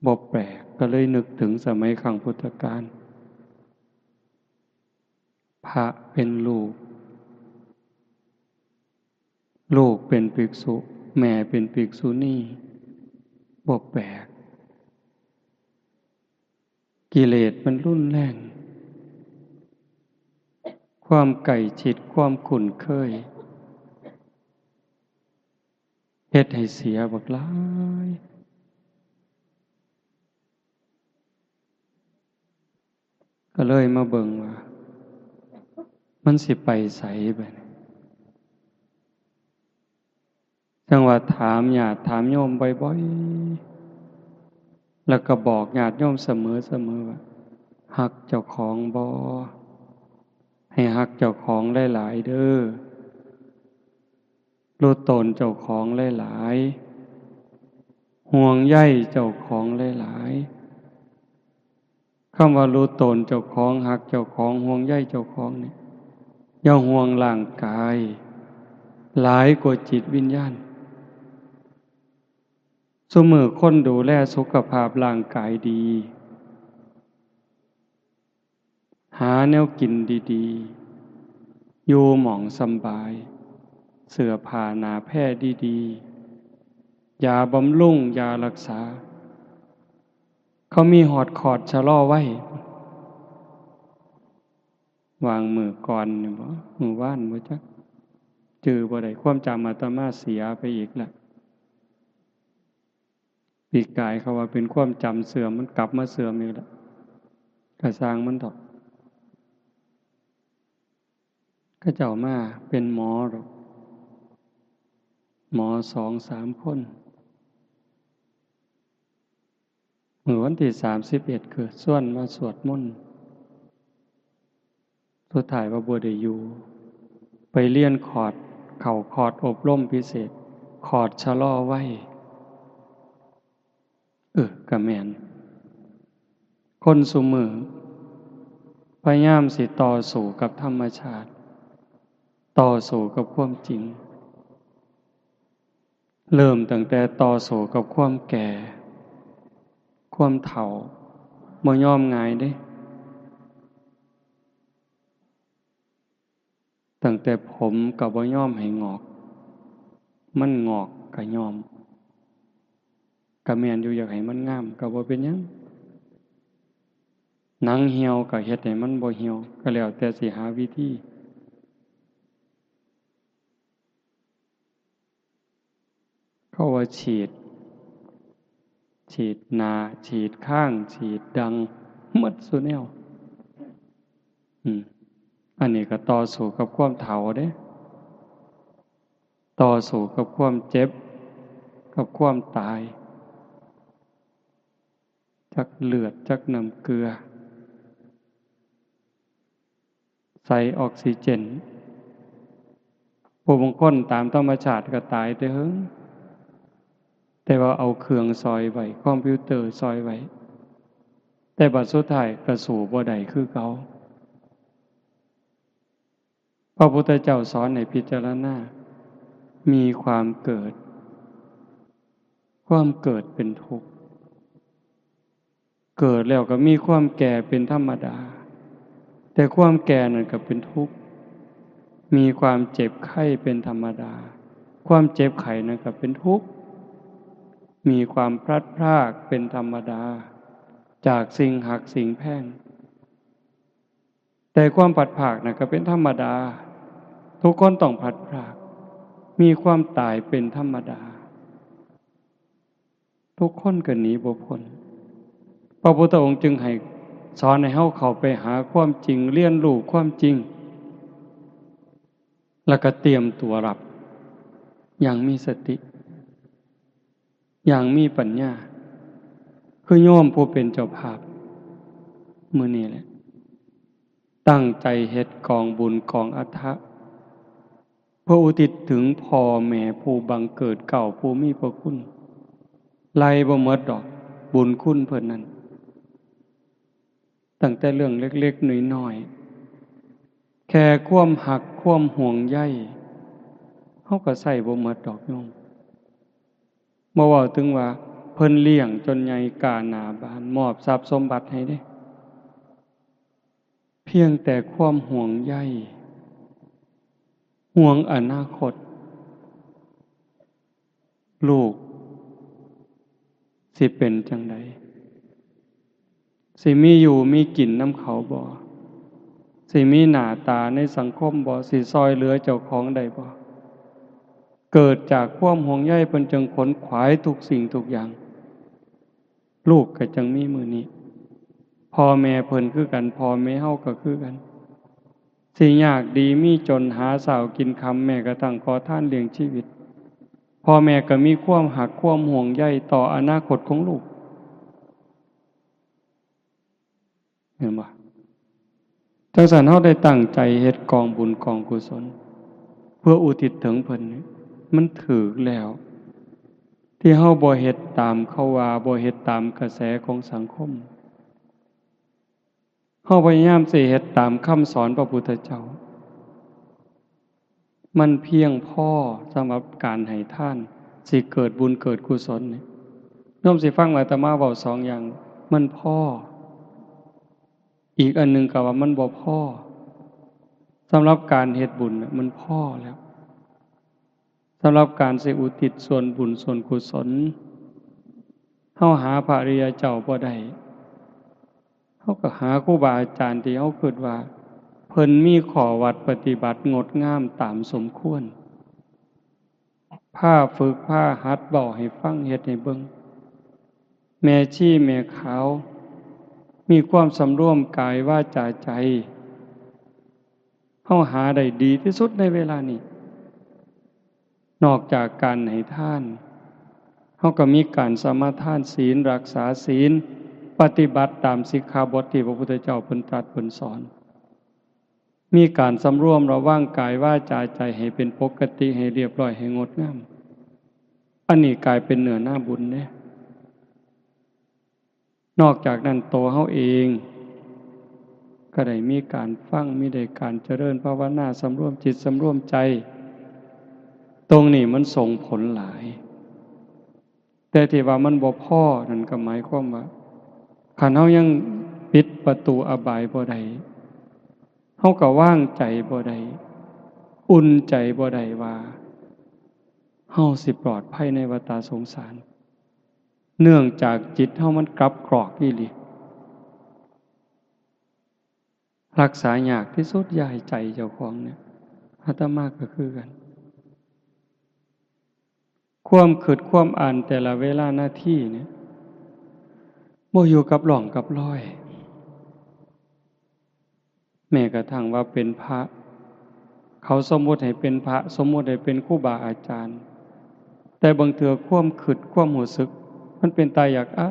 บ่แปลกก็เลยนึกถึงสมัยครั้งพุทธกาลพระเป็นลูกเป็นภิกษุแม่เป็นภิกษุณีบ่แปลกกิเลสมันรุนแรงความใกล้ชิดความคุ้นเคยเฮ็ดให้เสียบักหลายก็เลยมาเบิ่งว่ามันสิไปไสบัดนี้จังว่าถามญาติถามโยมบ่อยๆแล้วก็บอกญาติโยมเสมอว่าฮักเจ้าของบ่ให้ฮักเจ้าของหลายๆเด้อรู้ตนเจ้าของหลายๆห่วงใยเจ้าของหลายๆคำว่ารู้ตนเจ้าของฮักเจ้าของห่วงใยเจ้าของนี่อย่าห่วงร่างกายหลายกว่าจิตวิญญาณซุมื้อคนดูแลสุขภาพร่างกายดีหาแนวกินดีๆอยู่หม้องสำบายเสื้อผ้าหนาแพร่ดีๆยาบำรุงยารักษาเขามีหอดคอร์สชะลอไว้วางมือก่อนนี่บ่มือว่านบ่จักจือบ่ได้ความจำอาตมาเสียไปอีกแล้วปีกายเขาว่าเป็นความจำเสื่อมมันกลับมาเสื่อมอีกแล้วก็สร้างมันดอกก็เจ้ามาเป็นหมอดอกหมอ2-3 คน มื้อวันที่31คือส่วนมาสวดมนต์สุดท้ายว่าบ่ได้อยู่ไปเรียนเข้าคอร์สอบรมพิเศษคอร์สชะลอวัยก็แม่นคนซุมื้อพยายามสิต่อสู้กับธรรมชาติต่อสู้กับความจริงเริ่มตั้งแต่ต่อสู้กับความแก่ความเฒ่าบ่ยอมง่ายเด้ตั้งแต่ผมก็บ่ยอมให้งอกมันงอกก็ยอมก็แม่นอยู่อยากให้มันงามก็บ่เป็นหยังหนังเหี่ยวก็เฮ็ดให้มันบ่เหี่ยวก็แล้วแต่สิหาวิธีเขาว่าฉีดหน้าฉีดข้างฉีดดังหมดซุแนวอันนี้ก็ต่อสู้กับความเฒ่าเด้ต่อสู้กับความเจ็บกับความตายจักเลือดจักน้ำเกลือใส่ออกซิเจนผู้บางคนตามธรรมชาติก็ตายแต่เฮิงแต่ว่าเอาเครื่องซอยไว้คอมพิวเตอร์ซอยไว้แต่บัดสุดท้ายก็สู่บ่ได้คือเก่าพระพุทธเจ้าสอนให้พิจารณามีความเกิดเป็นทุกข์เกิดแล้วก็มีความแก่เป็นธรรมดาแต่ความแก่นั่นก็เป็นทุกข์มีความเจ็บไข้เป็นธรรมดาความเจ็บไข้นั่นก็เป็นทุกข์มีความพลัดพรากเป็นธรรมดาจากสิ่งหักสิ่งแพงแต่ความพลัดพรากนั่นก็เป็นธรรมดาทุกคนต้องพลัดพรากมีความตายเป็นธรรมดาทุกคนก็หนีบ่พ้นพระพุทธองค์จึงให้สอนให้เฮาเข้าไปหาความจริงเรียนรู้ความจริงแล้วก็เตรียมตัวรับอย่างมีสติอย่างมีปัญญาคือโยมผู้เป็นเจ้าภาพมื้อนี้แหละตั้งใจเฮ็ดกองบุญกองอัฐะเพื่ออุทิศถึงพ่อแม่ผู้บังเกิดเก่าผู้มีพระคุณไล่บ่หมดดอกบุญคุณเพิ่นนั้นตั้งแต่เรื่องเล็กๆน้อยๆแค่ความหักความห่วงใยเฮาก็ใช้บ่หมดดอกโยมบ่เว้าถึงว่าเพิ่นเลี้ยงจนใหญ่กล้าหน้าบานมอบทรัพย์สมบัติให้เด้เพียงแต่ความห่วงใยห่วงอนาคตลูกสิเป็นจังใดสิมีอยู่มีกินน้ำเขาบ่สิมีหน้าตาในสังคมบ่สิซอยเหลือเจ้าของได้บ่เกิดจากความห่วงใยเพิ่นจึงขนขวายทุกสิ่งทุกอย่างลูกก็จังมีมื้อนี้พ่อแม่เพิ่นคือกันพ่อแม่เฮาก็คือกันสิยากดีมีจนหาเช้ากินค่ำแม้กระทั่งขอทานเลี้ยงชีวิตพ่อแม่ก็มีความหักความห่วงใยต่ออนาคตของลูกเห็นบ่จังซั่นเฮาได้ตั้งใจเฮ็ดกองบุญกองกุศลเพื่ออุทิศถึงเพิ่นนี่มันถูกแล้วที่เฮาบ่เฮ็ดตามเขาว่าบ่เฮ็ดตามกระแสของสังคมเฮาพยายามสิเฮ็ดตามคำสอนพระพุทธเจ้ามันเพียงพอสำหรับการให้ทานสิเกิดบุญเกิดกุศลนี่โยมสิฟังอาตมาเว้า2อย่างมันพออีกอันหนึ่งก็ว่ามันบ่พอสำหรับการเฮ็ดบุญมันพอแล้วสำหรับการสิอุทิศส่วนบุญส่วนกุศลเฮาหาพระอริยเจ้าบ่ได้เฮาก็หาครูบาอาจารย์ที่เฮาคิดว่าเพิ่นมีข้อวัดปฏิบัติงดงามตามสมควรพาฝึกพาหัดเว้าให้ฟังเฮ็ดให้เบิ่งแม่ชีแม่ขาวมีความสำรวมกายวาจาใจเฮาหาได้ดีที่สุดในเวลานี้นอกจากการให้ทานเฮาก็มีการสมาทานศีลรักษาศีล ปฏิบัติตามสิกขาบทที่พระพุทธเจ้าเพิ่นตรัสเพิ่นสอนมีการสำรวมระวังกายวาจาใจให้เป็นปกติให้เรียบร้อยให้งดงามอันนี้กลายเป็นเนื้อหน้าบุญเนี่ยนอกจากนั้นตัวเฮาเองก็ได้มีการฟังมีได้การเจริญภาวนาสำรวมจิตสำรวมใจตรงนี้มันส่งผลหลายแต่ที่ว่ามันบ่พอนั่นก็หมายความว่าคันเฮายังปิดประตูอบายบ่ได้เฮาก็ว่างใจบ่ได้อุ่นใจบ่ได้ว่าเฮาสิปลอดภัยในวัฏสงสารเนื่องจากจิตเฮามันกลับกรอกอีหลีรักษายากที่สุดอย่าให้ใจเจ้าของเนี่ยอาตมาก็คือกันความคิดความอ่านแต่ละเวลาหน้าที่เนี่ยบ่อยู่กับหล่องกับลอยแม้กระทั่งว่าเป็นพระเขาสมมุติให้เป็นพระสมมุติให้เป็นครูบาอาจารย์แต่บางเทื่อความคิดความรู้สึกมันเป็นตายอยากอา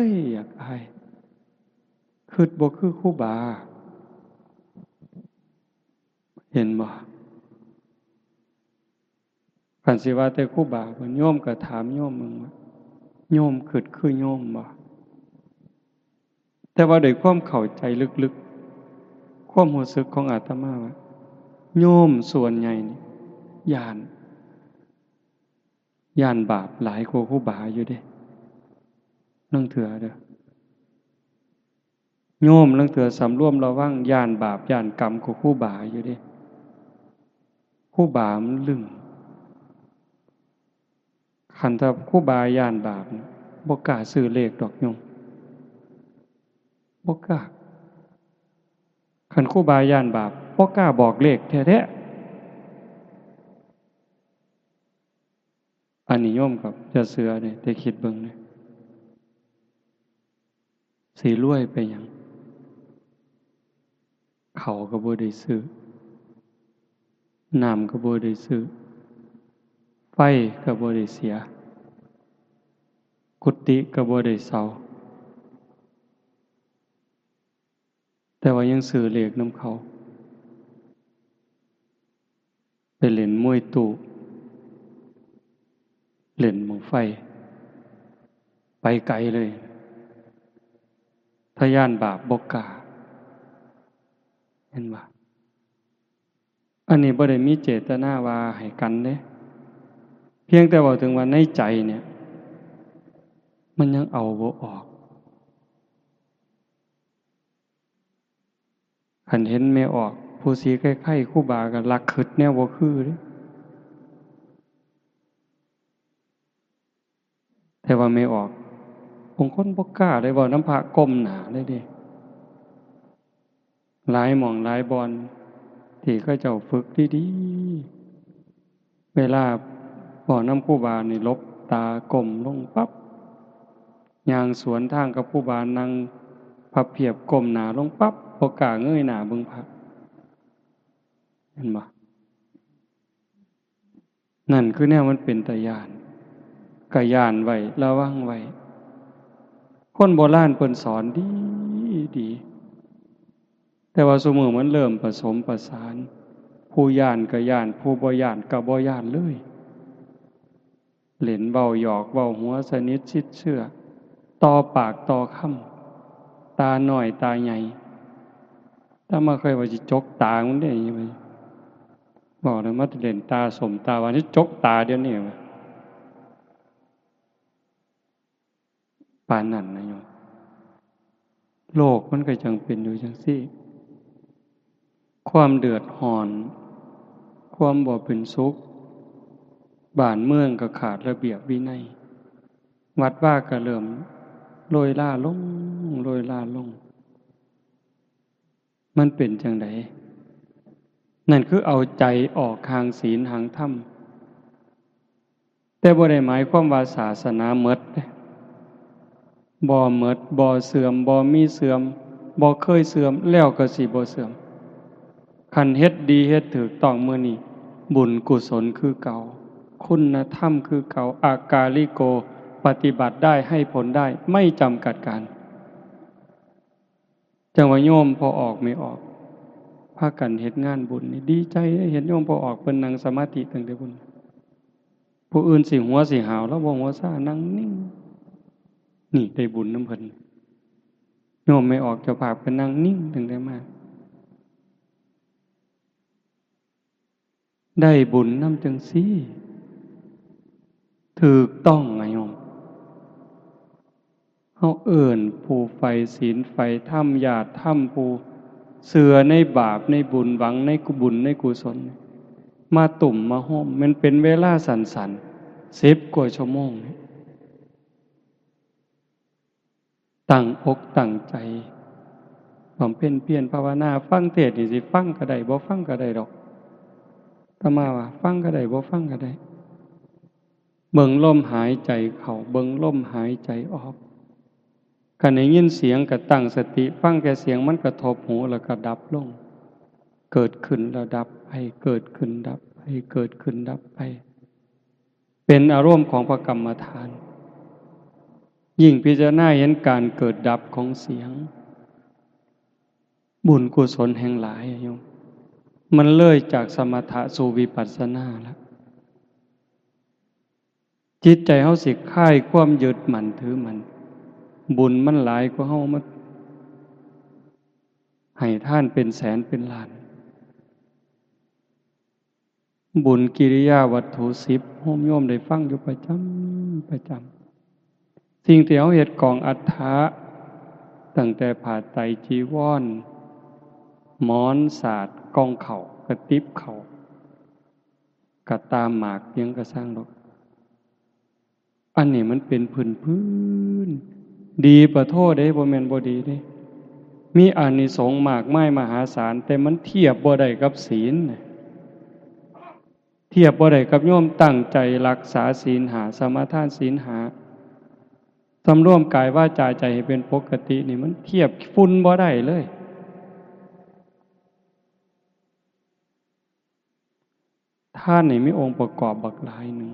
ยอยากอายคิดบ่คือครูบาเห็นบ่คันสิว่าแต่ครูบาเพิ่นโยมก็ถามโยมมึงว่าโยมคิดคือโยมบ่แต่ว่าด้วยความเข้าใจลึกๆความรู้สึกของอาตมาว่าโยมส่วนใหญ่นี่ย้านบาปหลายกว่าครูบาอยู่เด้ลังเถื่อเด้อโยมลังเถื่อสำรวมระวังย้านบาปย้านกรรมกว่าครูบาอยู่เด้ครูบามันลึงคันถ้าครูบาย้านบาปบ่กล้าซื้อเลขดอกโยมบ่กล้าคันครูบาย้านบาปบ่กล้าบอกเลขแท้ๆอันนี้โยมกับจะเสือเนี่ยได้คิดเบิ่งเนี่ยสิรวยไปหยังเขาก็บ่ได้ซื้อน้ำก็บ่ได้ซื้อไฟก็บ่ได้เสียกุฏิก็บ่ได้เซาแต่ว่ายังซื้อเลขนำเขาไปเล่นมวยตู้เล่นบั้งไฟไปไกลเลยถ้าย้านบาปบ่กล้าเห็นบ่อันนี้บ่ได้มีเจตนาว่าให้กันเด้เพียงแต่ว่าถึงว่าในใจเนี่ยมันยังเอาบ่ออกคันเห็นไม่ออกผู้สีไข้ๆครูบาก็ลักคิดแนวบ่คือเด้แต่ว่าไม่ออกบางคนบ่กล้าได้เว้าน้ำพระก้มหน้าเลยเด้หลายหม่องหลายบอนที่เขาเจ้าฝึกดีๆเวลาบ่น้ำครูบานี่หลบตาก้มลงปั๊บย่างสวนทางกับครูบานั่งพับเพียบก้มหน้าลงปั๊บบ่กล้าเงยหน้าเบิ่งพระเห็นบ่นั่นคือแนวมันเป็นตาย้านก็ย้านไว้ระวังไว้คนโบราณเพิ่นสอนดีแต่ว่าซุมื้อมันเริ่มผสมประสานผู้ย้านก็ย้านผู้บ่ย้านก็บ่ย้านเลยเล่นเว้าหยอกเว้าหัวสนิทชิดเชื่อต่อปากต่อคำตาน้อยตาใหญ่ถ้ามาเคยว่าสิจกตามันได้ยังไงบอกเลยมาเล่นตาสมตาว่านี่จกตาเดี๋ยวนี้ปานนั้นนะโยมโลกมันก็จังเป็นอยู่จังซี่ความเดือดร้อนความบ่เป็นสุขบ้านเมืองก็ขาดระเบียบวินัยวัดว่าก็เริ่มโรยล่าลงโรยล่าลงมันเป็นจังไดนั่นคือเอาใจออกทางศีลทางธรรมแต่บ่ได้หมายความว่าศาสนาหมดบ่หมดบ่เสื่อมบ่มีเสื่อมบ่เคยเสื่อมแล้วก็สิบ่เสื่อมคันเฮ็ดดีเฮ็ดถูกต้องมื้อนี้บุญกุศลคือเก่าคุณธรรมคือเก่าอากาลิโกปฏิบัติได้ให้ผลได้ไม่จำกัดการ จังว่าโยมพอออกไม่ออกพากันเฮ็ดงานบุญนี่ดีใจเห็นโยมพอออกเพิ่นนั่งสมาธิตั้งแต่บุญผู้อื่นสิหัวสิหาวแล้วบ่หัวซ่านั่งนิ่งนี่ได้บุญนำเพิ่นโยมไม่ออกเจ้าภาพเพิ่นนั่งนิ่งตั้งแต่มาได้บุญนำจังซี่ถูกต้องไงโยมเฮาเอิ้นผู้ใฝ่ศีลใฝ่ธรรมญาติธรรมผู้เชื่อในบาปในบุญหวังในบุญในกุศลมาตุ่มมาห้อมมันเป็นเวลาสั้นๆ10 กว่าชั่วโมงตั้งอกตั้งใจบำเพ็ญเพียรภาวนาฟังเทศน์นี่สิฟังก็ได้บ่ฟังก็ได้ดอกอาตมาว่าฟังก็ได้บ่ฟังก็ได้เบิ่งลมหายใจเข้าเบิ่งลมหายใจออกคันได้ยินเสียงก็ตั้งสติฟังแค่เสียงมันกระทบหูแล้วก็ดับลงเกิดขึ้นแล้วดับไปเกิดขึ้นดับไปเกิดขึ้นดับไปเป็นอารมณ์ของพระกรรมฐานยิ่งพิจารณาเห็นการเกิดดับของเสียงบุญกุศลแห่งหลายโยมมันเลยจากสมถะสู่วิปัสสนาแล้วจิตใจเฮาสิคลายความยึดมั่นถือมั่นบุญมันหลายกว่าเฮามาให้ท่านเป็นแสนเป็นล้านบุญกิริยาวัตถุ10โยมโยมได้ฟังอยู่ประจำสิ่งที่เฮาเฮ็ดกองอัฏฐะตั้งแต่ผ้าไตรจีวรหมอนสาดกองเข่ากระติบเข่ากระตามหมากยังกระสร้างดอกอันนี้มันเป็นพื้นดีประโทษเด้บ่แม่นบ่ดีเด้มีอานิสงส์มากมายมหาศาลแต่มันเทียบบ่ได้กับศีลเทียบบ่ได้กับโยมตั้งใจรักษาศีลหาสมาทานศีลหาสำรวมกายวาจาใจให้เป็นปกตินี่มันเทียบฝุ่นบ่ได้เลยท่านนี่มีองค์ประกอบบักหลายหนึ่ง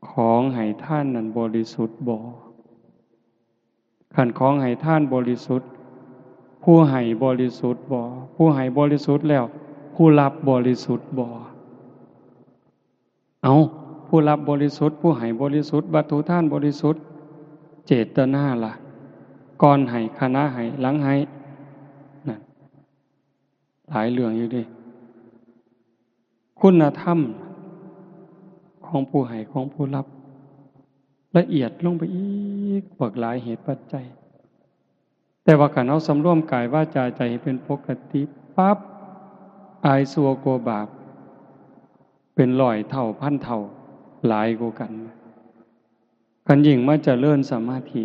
ของให้ท่านนั้นบริสุทธิ์บ่ขันของให้ท่านบริสุทธิ์ผู้ให้บริสุทธิ์บ่ผู้ให้บริสุทธิ์แล้วผู้รับบริสุทธิ์บ่เอาผู้รับบริสุทธิ์ผู้ให้บริสุทธิ์วัตถุท่านบริสุทธิ์เจตนาล่ะก่อนให้คณะให้หลังให้นั่นหลายเรื่องอยู่ดิคุณธรรมของผู้ให้ของผู้รับละเอียดลงไปอีกบักหลายเหตุปัจจัยแต่ว่าขันเอาสำรวมกายวาจาใจให้เป็นปกติปั๊บอายสัวโกบาปเป็น100 เท่าพันเท่าหลายกว่ากันยิ่งมาเจริญสมาธิ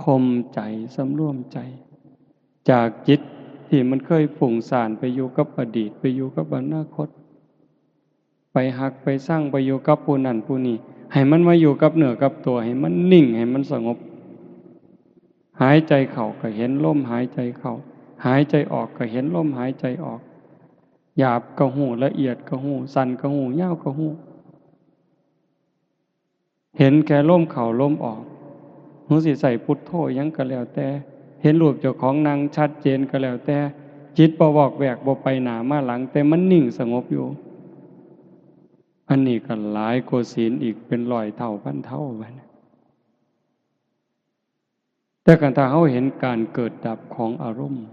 คมใจสำรวมใจจากจิตที่มันเคยฝุ่งซ่านไปอยู่กับอดีตไปอยู่กับอนาคตไปหักไปสร้างไปอยู่กับผู้นั้นผู้นี้ให้มันมาอยู่กับเนื้อกับตัวให้มันนิ่งให้มันสงบหายใจเข้าก็เห็นลมหายใจเข้าหายใจออกก็เห็นลมหายใจออกหยาบก็หูละเอียดก็หูสั่นก็หูยาวก็หูเห็นแค่ลมเข้าลมออกหูสิใส่พุทโธยังก็แล้วแต่เห็นรูปเจ้าของนางชัดเจนก็แล้วแต่จิตบ่วอกแวกบ่ไปหน้ามาหลังแต่มันนิ่งสงบอยู่อันนี้ก็หลายกว่าศีลอีกเป็น100 เท่าพันเท่าไปแต่กันถ้าเขาเห็นการเกิดดับของอารมณ์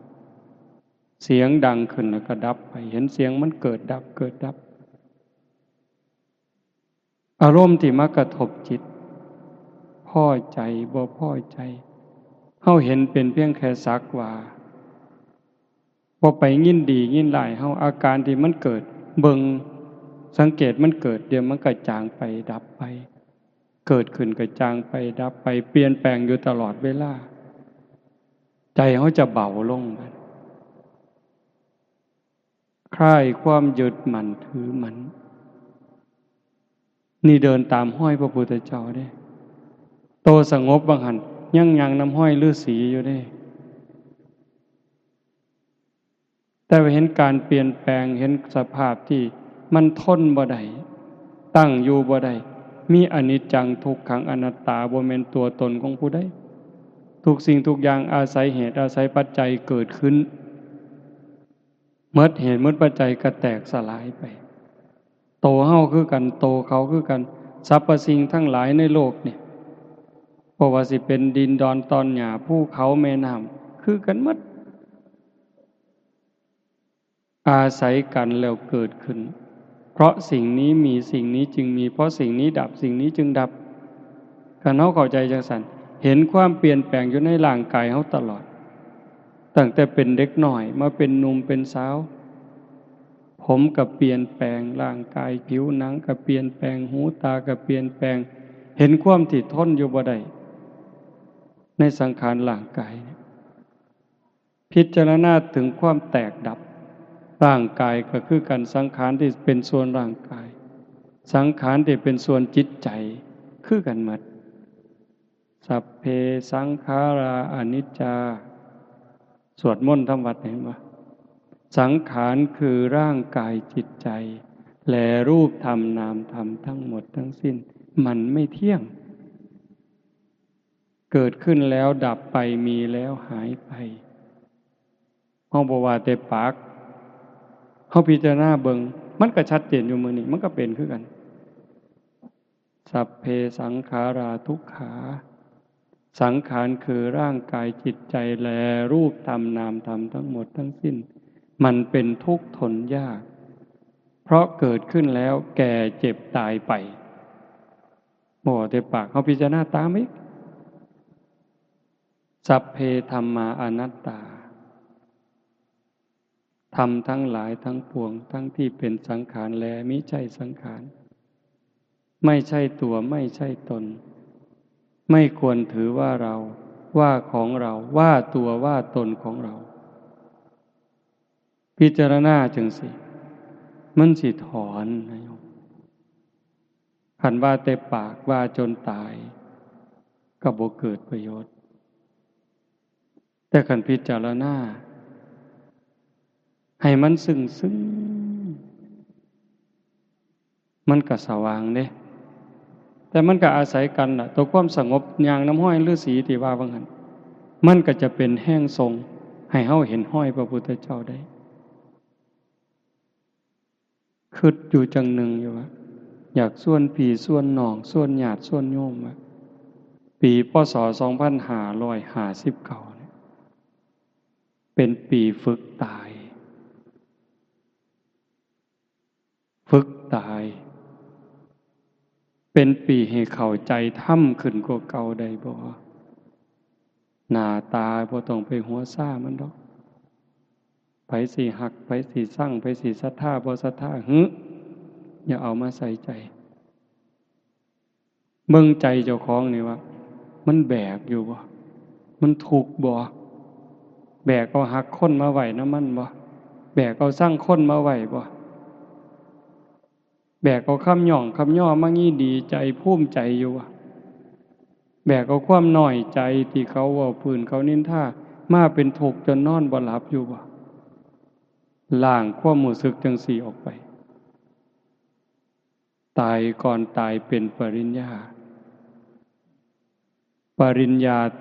เสียงดังขึ้นแล้วก็ดับไปเห็นเสียงมันเกิดดับเกิดดับอารมณ์ที่มากระทบจิตพอใจบ่พอใจเขาเห็นเป็นเพียงแค่สักว่าบ่ไปยินดียินร้ายเขาอาการที่มันเกิดเบิ่งสังเกตมันเกิดเดี๋ยวมันก็จางไปดับไปเกิดขึ้นก็จางไปดับไปเปลี่ยนแปลงอยู่ตลอดเวลาใจเขาจะเบาลงคลายความยึดมั่นถือมั่นนี่เดินตามห้อยพระพุทธเจ้าได้โตสงบบางหันยังน้ำห้อยฤาษีอยู่ได้แต่เห็นการเปลี่ยนแปลงเห็นสภาพที่มันทนบ่ได้ตั้งอยู่บ่ได้มีอนิจจังทุกขังอนัตตาบ่แม่นตัวตนของผู้ใด ทุกสิ่งทุกอย่างอาศัยเหตุอาศัยปัจจัยเกิดขึ้นหมดเหตุหมดปัจจัยก็แตกสลายไปโตเฮาคือกันโตเขาคือกันสรรพสิ่งทั้งหลายในโลกเนี่ยบ่ว่าสิเป็นดินดอนตอนหญ้าภูเขาแม่น้ำคือกันหมดอาศัยกันแล้วเกิดขึ้นเพราะสิ่งนี้มีสิ่งนี้จึงมีเพราะสิ่งนี้ดับสิ่งนี้จึงดับคันเฮาเข้าใจจังซั่นเห็นความเปลี่ยนแปลงอยู่ในร่างกายเฮาตลอดตั้งแต่เป็นเด็กน้อยมาเป็นหนุ่มเป็นสาวผมก็เปลี่ยนแปลงร่างกายผิวหนังก็เปลี่ยนแปลงหูตาก็เปลี่ยนแปลงเห็นความที่ทนอยู่บ่ได้ในสังขารร่างกายพิจารณาถึงความแตกดับร่างกายก็คือกันสังขารที่เป็นส่วนร่างกายสังขารที่เป็นส่วนจิตใจคือกันหมดสัพเพสังขาราอนิจจาสวดมนต์ทำวัดเห็นบ่สังขารคือร่างกายจิตใจและรูปธรรมนามธรรมทั้งหมดทั้งสิ้นมันไม่เที่ยงเกิดขึ้นแล้วดับไปมีแล้วหายไปเฮาบ่ว่าแต่ปากเฮาพิจารณาเบิ่งมันก็ชัดเจนอยู่มื้อนี้มันก็เป็นคือกันสัพเพสังขาราทุกขาสังขารคือร่างกายจิตใจและรูปธรรมนามธรรมทั้งหมดทั้งสิ้นมันเป็นทุกข์ทนยากเพราะเกิดขึ้นแล้วแก่เจ็บตายไปบ่แต่ปากเฮาพิจารณาตามอีกสัพเพธัมมาอนัตตาธรรมทั้งหลายทั้งปวงทั้งที่เป็นสังขารและมิใช่สังขารไม่ใช่ตัวไม่ใช่ตนไม่ควรถือว่าเราว่าของเราว่าตัวว่าตนของเราพิจารณาจังสิมันสิถอนนะโยมคันว่าแต่ปากว่าจนตายก็บ่เกิดประโยชน์แต่คันพิจารณาให้มันซึ้งมันก็สว่างเด้แต่มันก็อาศัยกันน่ะตัวความสงบอย่างน้ำห้อยฤาษีที่ว่าว่างั้นมันก็จะเป็นแห้งทรงให้เฮาเห็นห้อยพระพุทธเจ้าได้คิดอยู่จังหนึ่งอยู่ว่าอยากส่วนพี่ส่วนน้องส่วนญาติส่วนโยมว่าปีพศ2559เนี่ยเป็นปีฝึกตายเป็นปีให้เข้าใจธรรมขึ้นกว่าเก่าได้บ่หน้าตาบ่ต้องไปหัวซ่ามันดอกไผสิฮักไผสิซังไผสิศรัทธาบ่ศรัทธาอย่าเอามาใส่ใจเบิ่งใจเจ้าของนี่ว่ามันแบกอยู่บ่มันทุกข์บ่แบกเอาฮักคนมาไว้นำมันบ่แบกเอาซังคนมาไว้บ่แบกเอาคำหย่องคำย่อมางี้ดีใจภูมิใจอยู่บ่แบกเอาความน้อยใจที่เขาเว้าพื้นเขานินทามาเป็นทุกข์จนนอนบ่หลับอยู่บ่ล้างความรู้สึกจังสี่ออกไปตายก่อนตายเป็นปริญญา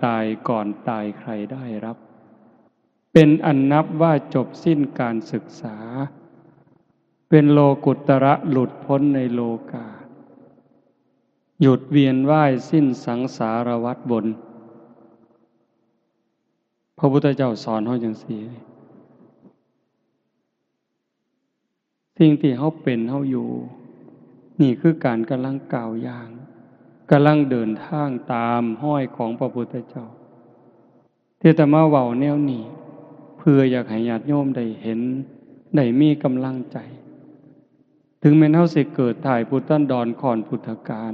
ตายก่อนตายใครได้รับเป็นอันนับว่าจบสิ้นการศึกษาเป็นโลกุตระหลุดพ้นในโลกาหยุดเวียนว่ายสิ้นสังสารวัฏบนพระพุทธเจ้าสอนเฮาจังซี่สิ่งที่เฮาเป็นเฮาอยู่นี่คือการกำลังก้าวย่างกำลังเดินทางตามห้อยของพระพุทธเจ้าที่อาตมาเว้าแนวนี้เพื่ออยากให้ญาติโยมได้เห็นได้มีกำลังใจถึงแม้เฮาสิเกิดถ่ายพุทธันดรก่อนพุทธกาล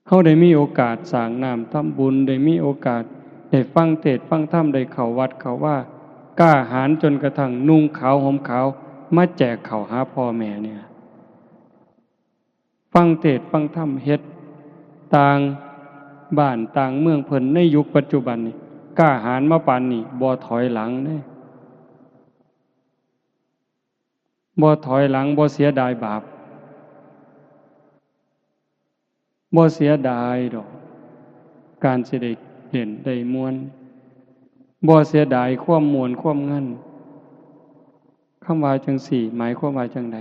เฮาได้มีโอกาสสร้างน้ำทำบุญได้มีโอกาสได้ฟังเทศน์ฟังธรรมได้เข้าวัดเข้าว่ากล้าหาญจนกระทั่งนุ่งขาวห่มขาวมาแจกข้าวหาพ่อแม่เนี่ยฟังเทศน์ฟังธรรมเฮ็ดต่างบ้านต่างเมืองเพิ่นในยุคปัจจุบันนี่กล้าหาญมาปานนี้บ่ถอยหลังเด้บ่ถอยหลังบ่เสียดายบาปบ่เสียดายดอก การสิได้เล่นได้ม่วนบ่เสียดายความม่วนความเงินคำว่าจังสี่หมายความว่าจังได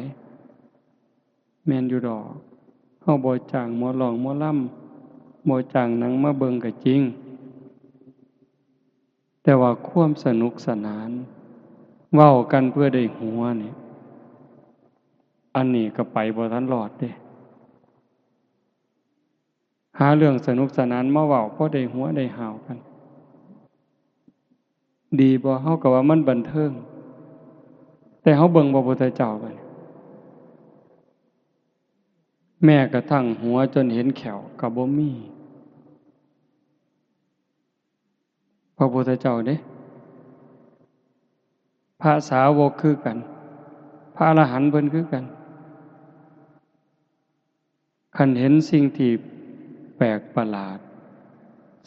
แม่นอยู่ดอกเฮาบ่จ้างหมอร้องหมอลำบ่จ้างหนังมาเบิ่งก็จริงแต่ว่าความสนุกสนานเว้ากันเพื่อได้หัวนี่อันนี้ก็ไปบ่ทันรอดเด้หาเรื่องสนุกสนานมาเว้าพอได้หัวได้หาวกันดีบ่เฮาก็ว่ามันบันเทิงแต่เฮาเบิ่งพระพุทธเจ้าบัดแม้กระทั่งหัวจนเห็นแขวก็บ่มีพระพุทธเจ้าเด้พระสาวกคือกันพระอรหันต์เพิ่นคือกันคันเห็นสิ่งที่แปลกประหลาด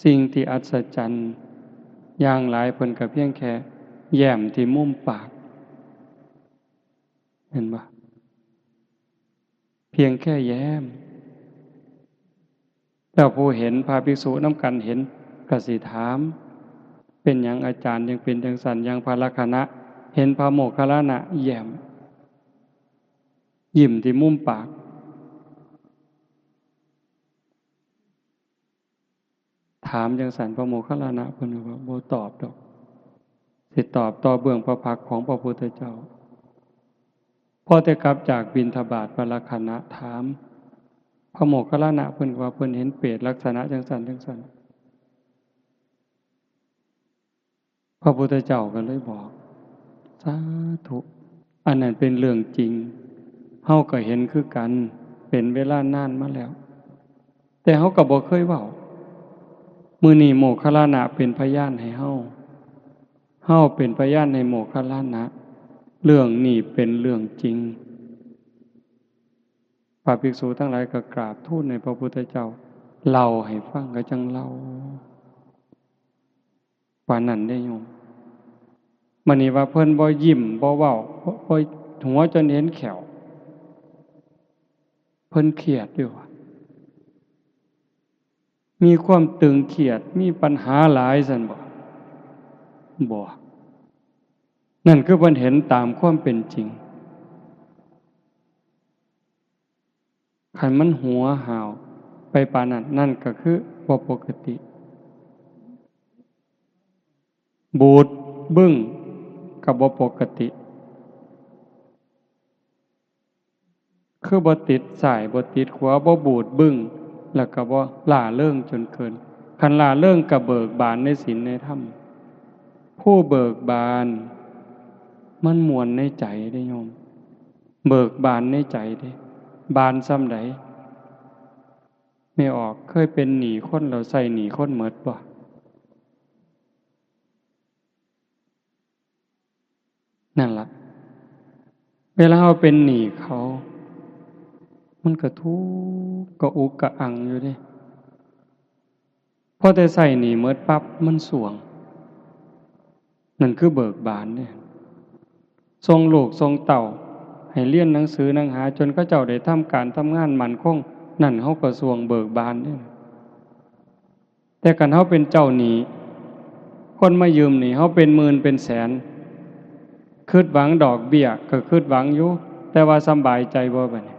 สิ่งที่อัศจรรย์อย่างหลายเพิ่นก็เพียงแค่แย้มที่มุมปากเห็นบ่เพียงแค่แย้มแล้วผู้เห็นพระภิกษุนำกันเห็นก็สิถามเป็นหยังอาจารย์ยังเป็นจังซั่นอย่างพระลักขณะเห็นพระโมคคัลลานะแย้มยิ้มที่มุมปากถามจังซั่นพระโมคคัลลานะเพิ่นว่าบ่ตอบดอกสิตอบต่อเบื้องพระพักตร์ของพระพุทธเจ้าพอแต่กลับจากบิณฑบาตพระลักขณะถามพระโมคคัลลานะเพิ่นว่าเพิ่นเห็นเปรตลักษณะจังซั่นจังซั่นพระพุทธเจ้าก็เลยบอกสาธุอันนั้นเป็นเรื่องจริงเฮาก็เห็นคือกันเป็นเวลานานมาแล้วแต่เฮาก็บ่เคยเว้ามื้อนี้โมคคัลลานะเป็นพยานให้เฮาเป็นพยานให้โมคคัลลานะเรื่องนี้เป็นเรื่องจริงพระภิกษุทั้งหลายก็กราบทูลในพระพุทธเจ้าเล่าให้ฟังก็จังเล่าปานนั้นได้โยมมื้อนี้ว่าเพิ่นบ่ยิ้มบ่เว้าบ่หัวจนเห็นแขวเพิ่นเครียดอยู่ว่ามีความตึงเครียดมีปัญหาหลายซั่นบ่นั่นคือเพิ่นเห็นตามความเป็นจริงคันมันหัวหาวไปปานนั้นนั่นก็คือบ่ปกติบูดบึ้งก็บ่ปกติคือบ่ติดสายบ่ติดขวาบ่บูดบึ้งแล้วก็บ่ล่าเริงจนเกินคันล่าเริงก็เบิกบานในศีลในธรรมผู้เบิกบานมันม่วนในใจเด้โยมเบิกบานในใจเด้บานส่ำใดไม่ออกเคยเป็นหนี้คนแล้วใส่หนี้คนหมดบ่นั่นล่ะเวลาเราเป็นหนี้เขามันก็ทุกข์ก็อุกกะอังอยู่เด้พอแต่ใส่หนี้หมดปั๊บมันสวงนั่นคือเบิกบานเด้ทรงลูกทรงเต้าให้เรียนหนังสือหนังหาจนเขาเจ้าได้ทำการทำงานมั่นคงนั่นเฮาก็สวงเบิกบานเด้แต่คันเฮาเป็นเจ้าหนี้คนมายืมหนี้เฮาเป็นหมื่นเป็นแสนคิดหวังดอกเบี้ยก็คิดหวังอยู่แต่ว่าสำบายใจบ่บัดนี้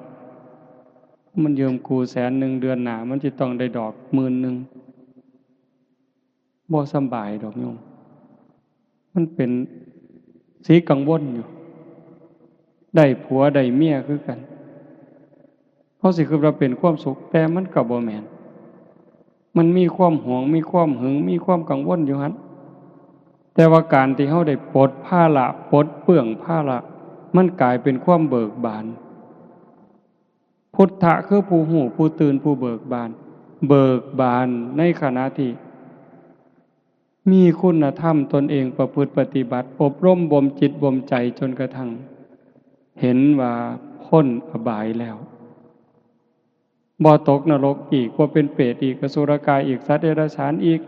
มันยืมกู100,000เดือนหน้ามันสิต้องได้ดอก10,000บ่สำบายดอกโยมมันเป็นสีกังวลอยู่ได้ผัวได้เมียคือกันเฮาสิคิดว่าเป็นความสุขแต่มันก็บ่แม่นมันมีความหวงมีความหึงมีความกังวลอยู่หั่นแต่ว่าการที่เฮาได้ปลดภาระปลดเปลื้องภาระมันกลายเป็นความเบิกบานพุทธะคือผู้หูผู้ตื่นผู้เบิกบานเบิกบานในขณะที่มีคุณธรรมตนเองประพฤติปฏิบัติอบรมบ่มจิตบ่มใจจนกระทั่งเห็นว่าพ้นอบายแล้วบ่ตกนรกอีกบ่เป็นเปรตอีกอสุรกายอีกสัตว์เดรัจฉานอีก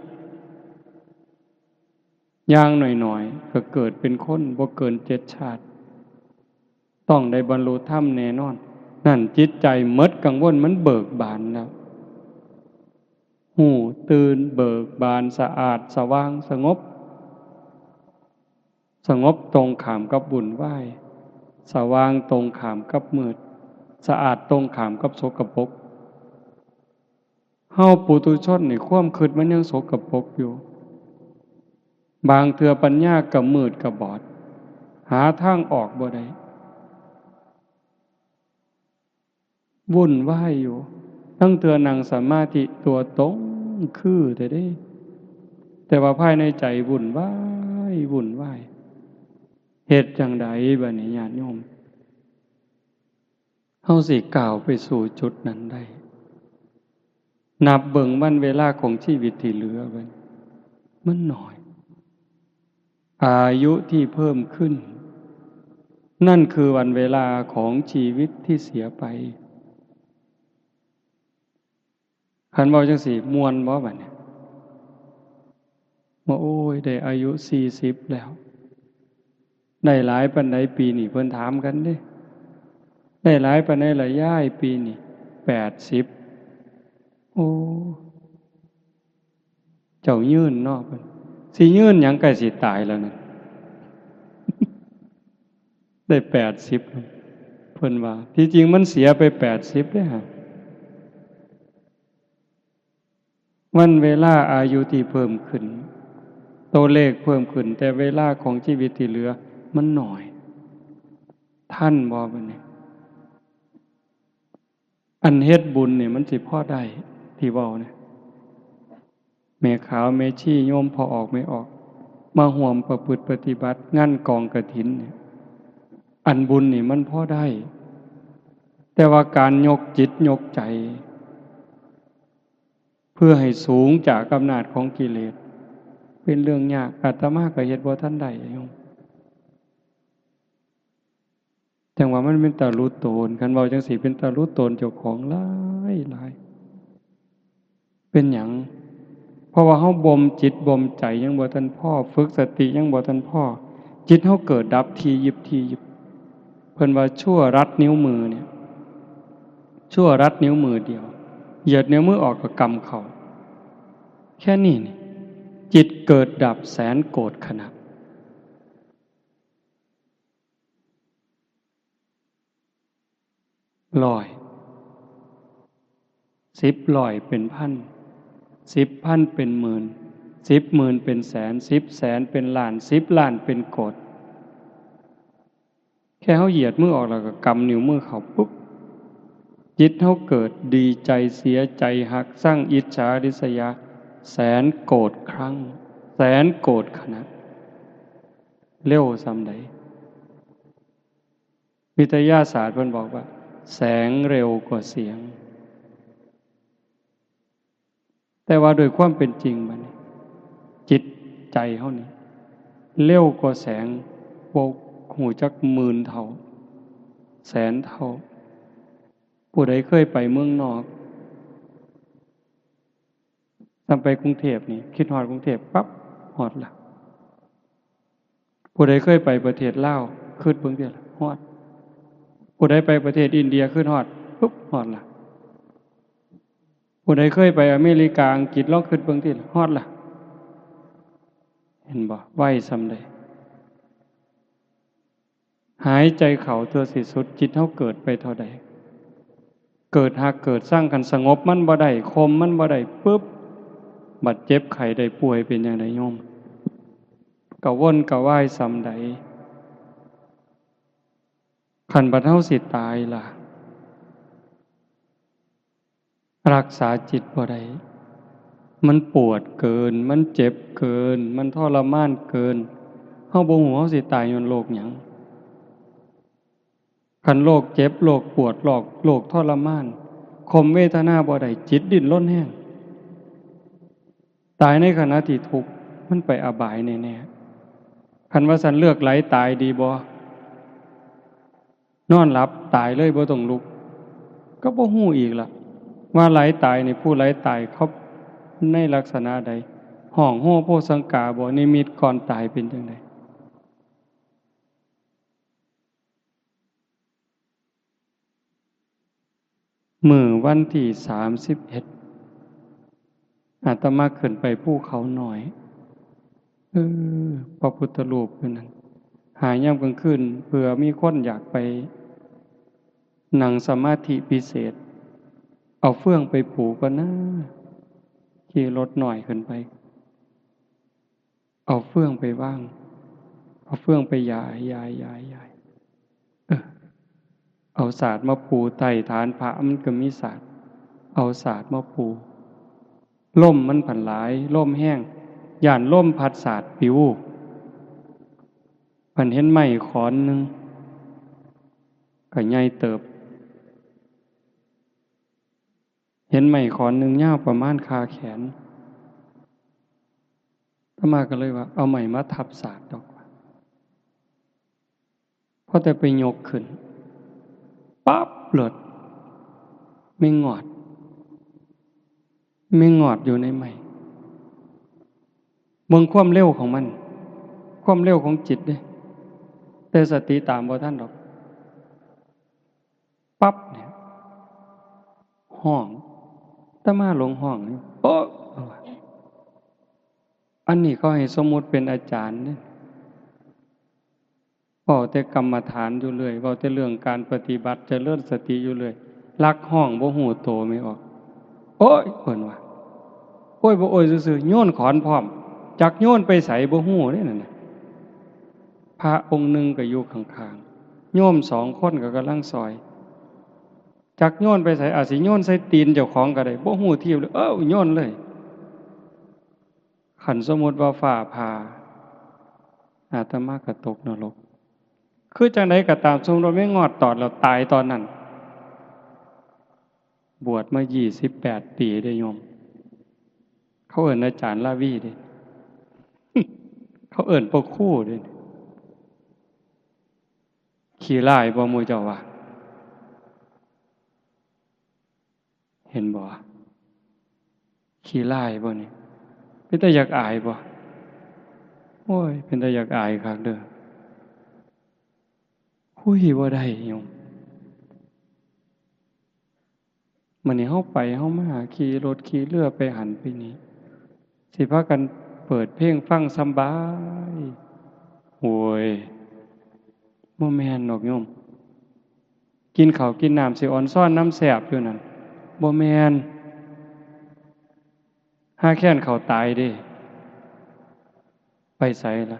อย่างหน่อยๆก็เกิดเป็นคนบ่เกิน7 ชาติต้องได้บรรลุธรรมแน่นอนนั่นจิตใจหมดกังวลมันเบิกบานแล้ว หูตื่นเบิกบานสะอาดสว่างสงบตรงข้ามกับบุญไหวสว่างตรงข้ามกับมืดสะอาดตรงข้ามกับสกปรกเฮาปุถุชนนี่ความคิดมันยังสกปรกอยู่บางเทื่อปัญญาก็มืดก็บอดหาทางออกบ่ได้วุ่นวายอยู่ตั้งเทื่อนั่งสมาธิตัวตรงคือแต่ว่าภายในใจวุ่นวายเหตุจังใดบัดนี้ญาติโยมเฮาสิก้าวไปสู่จุดนั้นได้นับเบิ่งวันเวลาของชีวิตที่เหลือไว้มันน้อยอายุที่เพิ่มขึ้นนั่นคือวันเวลาของชีวิตที่เสียไปคันเว้าจังซี่ม่วนบ่บัดนี้ว่าโอ้ยได้อายุ40แล้วได้หลายปานใดปีนี้เพิ่นถามกันเด้ได้หลายปานใดล่ะยายปีนี้80โอ้เจ้ายืนเนาะเพิ่นสิยืนหยังใกล้สิตายแล้วนั่นได้80เพิ่นว่าที่จริงมันเสียไป80เด้อฮะวันเวลาอายุที่เพิ่มขึ้นตัวเลขเพิ่มขึ้นแต่เวลาของชีวิตที่เหลือมันน้อยท่านบ่บัดนี้อันเฮ็ดบุญนี่มันสิพอได้ที่เว้าเนี่ยแม่ขาวแม่ชีโยมพอออกไม่ออกมาร่วมประพฤติปฏิบัติงานกองกฐินเนี่ยอันบุญนี่มันพอได้แต่ว่าการยกจิตยกใจเพื่อให้สูงจากอำนาจของกิเลสเป็นเรื่องยากอาตมาก็เฮ็ดบ่ทันได้โยมจังว่ามันเป็นตารู้ตนคันเว้าจังซี่เป็นตารู้ตนเจ้าของหลายเป็นหยังเพราะว่าเฮาบ่มจิตบ่มใจยังบ่ทันพอฝึกสติยังบ่ทันพอจิตเฮาเกิดดับทียิบเพิ่นว่าชั่วรัดนิ้วมือเนี่ยชั่วรัดนิ้วมือเดียวเหยียดนิ้วมือออกก็กำเข้าแค่นี้นี่จิตเกิดดับแสนโกรธขณะร้อย10ร้อยเป็นพัน10,000เป็นหมื่น10,000,000เป็นแสน10,000,000เป็นล้าน10,000,000เป็นโกรธแค่เฮาเหยียดมือออกแล้วก็กำนิ้วมือเข้าปุ๊บจิตเฮาเกิดดีใจเสียใจหักสั่งอิจฉาริษยาแสนโกรธครั้งแสนโกรธขณะเร็วส่ำใดวิทยาศาสตร์เพิ่นบอกว่าแสงเร็วกว่าเสียงแต่ว่าโดยความเป็นจริงบัดนี้จิตใจเฮานี่เร็วกว่าแสงบ่ฮู้จักหมื่นเท่าแสนเท่าผู้ใดเคยไปเมืองนอกนำไปกรุงเทพนี่คิดฮอดกรุงเทพปั๊บฮอดละผู้ใดเคยไปประเทศลาวคิดเบิ่งเด้อล่ะฮอดผู้ใดไปประเทศอินเดียคิดฮอดปุ๊บฮอดละผู้ใดเคยไปอเมริกาอังกฤษลองคิดเบิ่งติล่ะฮอดละเห็นบ่ไวส่ำใดหายใจเข้าเทื่อสิสุดจิตเฮาเกิดไปเท่าใดเกิดหักเกิดสร้างกันสงบมันบ่ได้คมมันบ่ได้ปึ๊บบัดเจ็บไข้ได้ป่วยเป็นจังไดโยมก็วนก็วายส่ำใดคันบัดเฮาสิตายล่ะรักษาจิตบ่ได้มันปวดเกินมันเจ็บเกินมันทรมานเกินเฮาบ่ฮู้เฮาสิตายย้อนโรคหยังคันโรคเจ็บโรคปวดโรคทรมานข่มเวทนาบ่ได้จิตดิ้นรนแรงตายในขณะที่ทุกข์มันไปอบายแน่ๆคันว่าซั่นเลือกไหลตายดีบ่นอนหลับตายเลยบ่ต้องลุกก็บ่ฮู้อีกล่ะว่าไหลตายนี่ผู้ไหลตายเขาในลักษณะใดห้องโฮโพสังกาบ่นิมิตก่อนตายเป็นจังไดมื้อวันที่31 อาตมาขึ้นไปภูเขาหน่อยเออพระพุทธรูปคือนั้นหายามกลางคืนเผื่อมีคนอยากไปนั่งสมาธิพิเศษเอาเฟื่องไปผูกก็นะขี่รถหน่อยขึ้นไปเอาเฟื่องไปว่างเอาเฟื่องไปยายเออเอาศาสตร์มาปูไต่ฐานพระมันก็มีศาสตร์เอาศาสตร์มาปูล่มมันผันหลายล่มแห้งย่านล่มพัดศาสตร์ปิวผันเห็นไม้ขอนหนึงก็ใหญ่เติบเห็นไม้ขอนหนึงยาวประมาณคาแขนอาตมาก็เลยว่าเอาไม้มาทับศาสตร์ดอกว่าพอแต่ไปยกขึ้นปั๊บหลดไม่งอดอยู่ในไม้เบิ่งความเร็วของมันความเร็วของจิตเด้แต่สติตามบ่ทันดอกปั๊บเนี่ยห้องอาตมาลงห้องนี่โอ๊ะอันนี้เขาให้สมมุติเป็นอาจารย์เนี่ยเว้าแต่กรรมฐานอยู่เรื่อยเว้าแต่เรื่องการปฏิบัติเจริญสติอยู่เรื่อยลักห้องบ่ฮู้โตไม่ออกโอ๊ยเพิ่นว่าโอ้ยบ่โอ้ยซื่อๆโยนขอนพร้อมจักโยนไปไสบ่ฮู้เด้นั่นน่ะพระองค์หนึ่งก็อยู่ข้างๆโยม2คนก็กำลังซอยจักโยนไปไสอาจสิโยนใส่ตีนเจ้าของก็ได้บ่ฮู้ที่เลยโยนเลยคันสมมุติว่าฟ้าผ่าอาตมาก็ตกนรกคือจังไดก็ตามสมมุติว่าไม่งอดตอดแล้วตายตอนนั้นบวชมา28 ปีได้โยมเขาเอิ้นอาจารย์ลาวีเด้ เขาเอิ้นพ่อครูเด้ขี้ร้ายบ่หมู่เจ้าว่าเห็นบ่ขี้ร้ายบ่นี่เป็นตาอยากอายบ่โอ้ยเป็นตาอยากอายคักเด้อคุยบ่ได้โยมมื้อนี้เฮาไปเฮามาขี่รถขี่เรือไปหันไปนี้สิพากันเปิดเพลงฟังสำบายโอ้ยบ่แม่นดอกโยมกินข้าวกินน้ำสิอ่อนซ้อนน้ำแซ่บอยู่นั่นบ่แม่นหาแค้นเขาตายเด้ไปไสล่ะ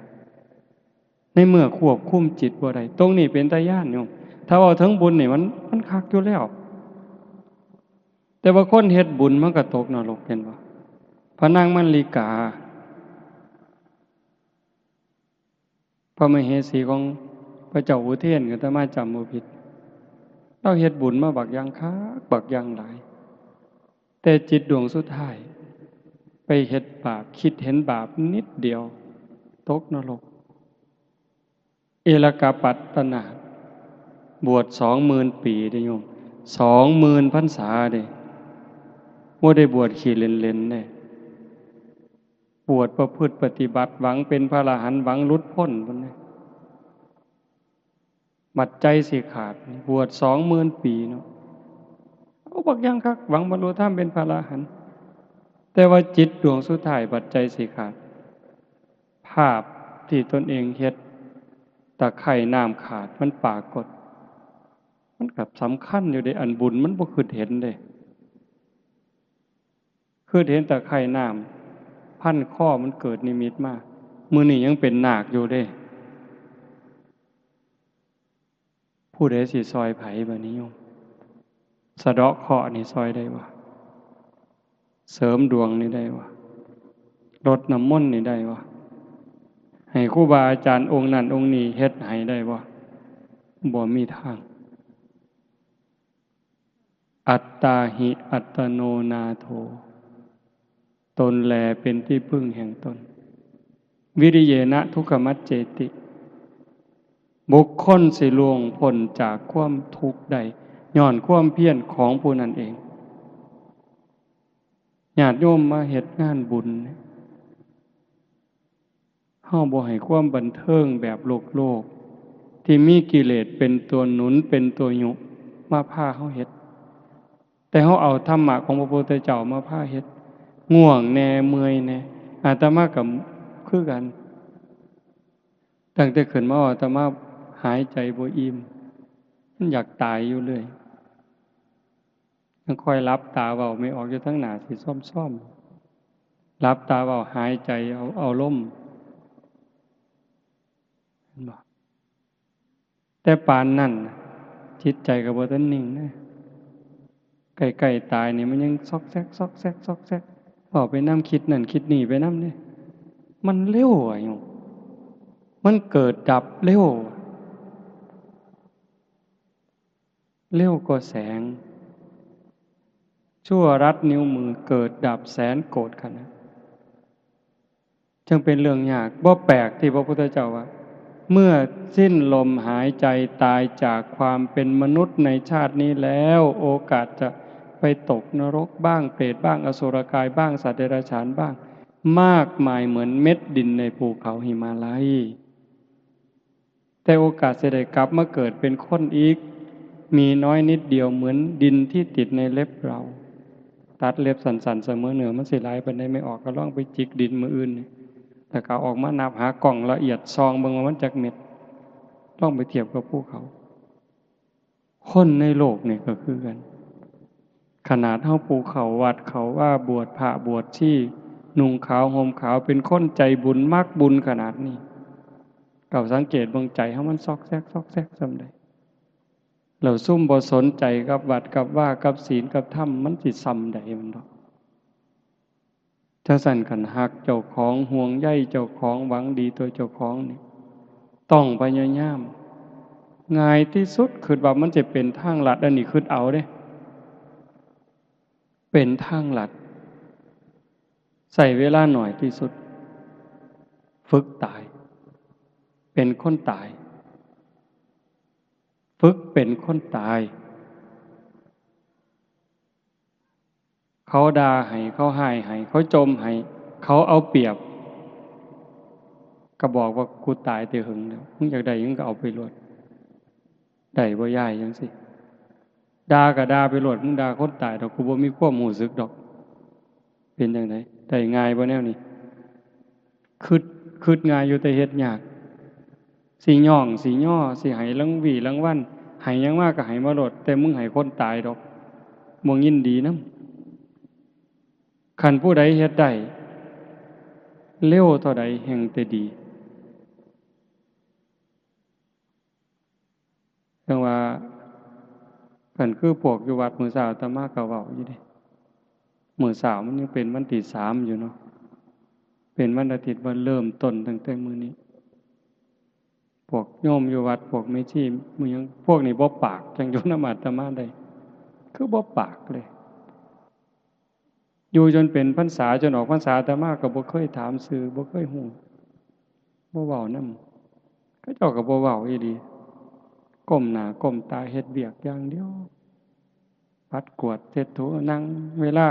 ในเมื่อควบคุมจิตบ่ได้ตรงนี้เป็นตาย้านโยมถ้าเว้าถึงบุญนี่มันคักอยู่แล้วแต่ว่าคนเฮ็ดบุญมันก็ตกนรกเห็นบ่พระนางมัลลิกาพระมเหสีของพระเจ้าอุเทนก็อาตมาจำบ่ผิดเราเฮ็ดบุญมาบักอย่างคักบักอย่างหลายแต่จิตดวงสุดท้ายไปเฮ็ดบาปคิดเห็นบาปนิดเดียวตกนรกเอลกาปัตตนาบวช20,000 ปีเด้โยม20,000 พรรษาเด้บ่ได้บวชขี้เล่นๆเด้บวชประพฤติปฏิบัติหวังเป็นพระอรหันต์หวังหลุดพ้นพุ่นน่ะบัดใจสิขาดบวช20,000 ปีเนาะเอาบักอย่างคักหวังบรรลุธรรมเป็นพระอรหันต์แต่ว่าจิตดวงสุดท้ายบัดใจสิขาดภาพที่ตนเองเฮ็ดตะไคร่น้ำขาดมันปรากฏมันก็สำคัญอยู่ในอันบุญมันบ่คือเห็นเด้คือเห็นตะไคร่น้ำพันข้อมันเกิดนิมิตมามื้อนี้ยังเป็นนาคอยู่เด้ผู้ใดสิซอยไผบัดนี้โยมสะเดาะเคราะห์นี่ซอยได้บ่เสริมดวงนี่ได้บ่รดน้ำมนต์นี่ได้บ่ให้ครูบาอาจารย์องค์นั้นองค์นี้เฮ็ดให้ได้บ่มีทางอัตตาหิอัตโนนาโถตนแลเป็นที่พึ่งแห่งตนวิริเยนะทุกขมัจเจติบุคคลสิล่วงพ้นจากความทุกข์ได้ย้อนความเพียรของผู้นั้นเองญาติโยมมาเฮ็ดงานบุญเฮาบ่ให้ความบันเทิงแบบโลกที่มีกิเลสเป็นตัวหนุนเป็นตัวยุมาพาเฮาเฮ็ดแต่เฮาเอาธรรมะของพระพุทธเจ้ามาพาเฮ็ด ง่วงแน่เมื่อยแน่อาตมากับคือกันตั้งแต่ขึ้นมาอาตมาหายใจบ่อิ่มมันอยากตายอยู่เลยยังคอยรับตาเบาไม่ออกอยู่ทั้งหน้าสิซ่อมๆรับตาเบาหายใจเอาลมเห็นบ่แต่ปานนั่นจิตใจก็บ่ทันนิ่งนะใกล้ๆตายนี่มันยังซอกแซกซอกแซกซอกแซกออกไปนำคิดนั่นคิดนี่ไปนำนี่มันเร็วอ่ะโยมมันเกิดดับเร็วกว่าแสงชั่วรัดนิ้วมือเกิดดับแสนโกรธขนาดจึงเป็นเรื่องยากบ่แปลกที่พระพุทธเจ้าว่าเมื่อสิ้นลมหายใจตายจากความเป็นมนุษย์ในชาตินี้แล้วโอกาสจะไปตกนรกบ้างเปรตบ้างอสุรกายบ้างสัตว์เดรัจฉานบ้างมากมายเหมือนเม็ดดินในภูเขาหิมาลัยแต่โอกาสจะได้กลับมาเกิดเป็นคนอีกมีน้อยนิดเดียวเหมือนดินที่ติดในเล็บเราตัดเล็บสันๆเสมอเหนือมันสิไหลไปได้ไม่ออกก็ล่องไปจิกดินมืออื่นแต่เขาออกมานับหากล่องละเอียดซองเบิ่งว่ามันจักเม็ดล่องไปเทียบกับภูเขาคนในโลกนี่ก็คือกันขนาดเฮาปูเขาวัดเขาว่าบวชพระบวชชีนุ่งขาวห่มขาวเป็นคนใจบุญมักบุญขนาดนี้เก่าสังเกตเบิ่งใจเฮามันซอกแซกซอกแซกซำใดเราซุ่มบ่สนใจกับวัดกับว่ากับศีลกับธรรมมันสิซำใดมันดอกถ้าสั่นขันหักเจ้าของห่วงใยเจ้าของหวังดีตัวเจ้าของนี่ต้องพยายามง่ายที่สุดคือว่ามันจะเป็นทางลัดอันนี้คือเอาเด้เป็นทางลัดใส่เวลาหน่อยที่สุดฝึกตายเป็นคนตายฝึกเป็นคนตายเขาด่าให้เขาให้เขาจมให้เขาเอาเปรียบก็บอกว่ากูตายแต่หึงแล้วมึงอยากได้มึงก็เอาไปรวดได้บ่ย้ายจังสิด่าก็ด่าไปรวดมึงด่าคนตายดอกกูบ่มีความรู้สึกดอกเป็นจังไดได้ง่ายบ่แนวนี้คิดง่ายอยู่แต่เฮ็ดยากสิย่องสิย่อสิให้รางวีรางวัลให้หยังมากก็ให้มาโลดแต่มึงให้คนตายดอกบ่ยินดีนำคันผู้ใดเฮ็ดได้เร็วเท่าใดแห่งแต่ดีจังว่าคันคือพวกอยู่วัดมื้อเช้าอาตมาก็เว้าอยู่เด้มื้อเช้ามันยังเป็นวันที่3อยู่เนาะเป็นวันอาทิตย์วันเริ่มต้นตั้งแต่มื้อนี้พวกโยมอยู่วัดพวกแม่ชีมื้อยังพวกนี้บ่ปากจังอยู่นำอาตมาได้คือบ่ปากเลยอยู่จนเป็นพรรษาจนออกพรรษาอาตมาก็บ่เคยถามชื่อบ่เคยฮู้บ่เว้านำเขาเจ้าก็บ่เว้าอีหลีก้มหน้าก้มตาเฮ็ดเวียกอย่างเดียวปัดกวาดเช็ดถูนั่งเวลา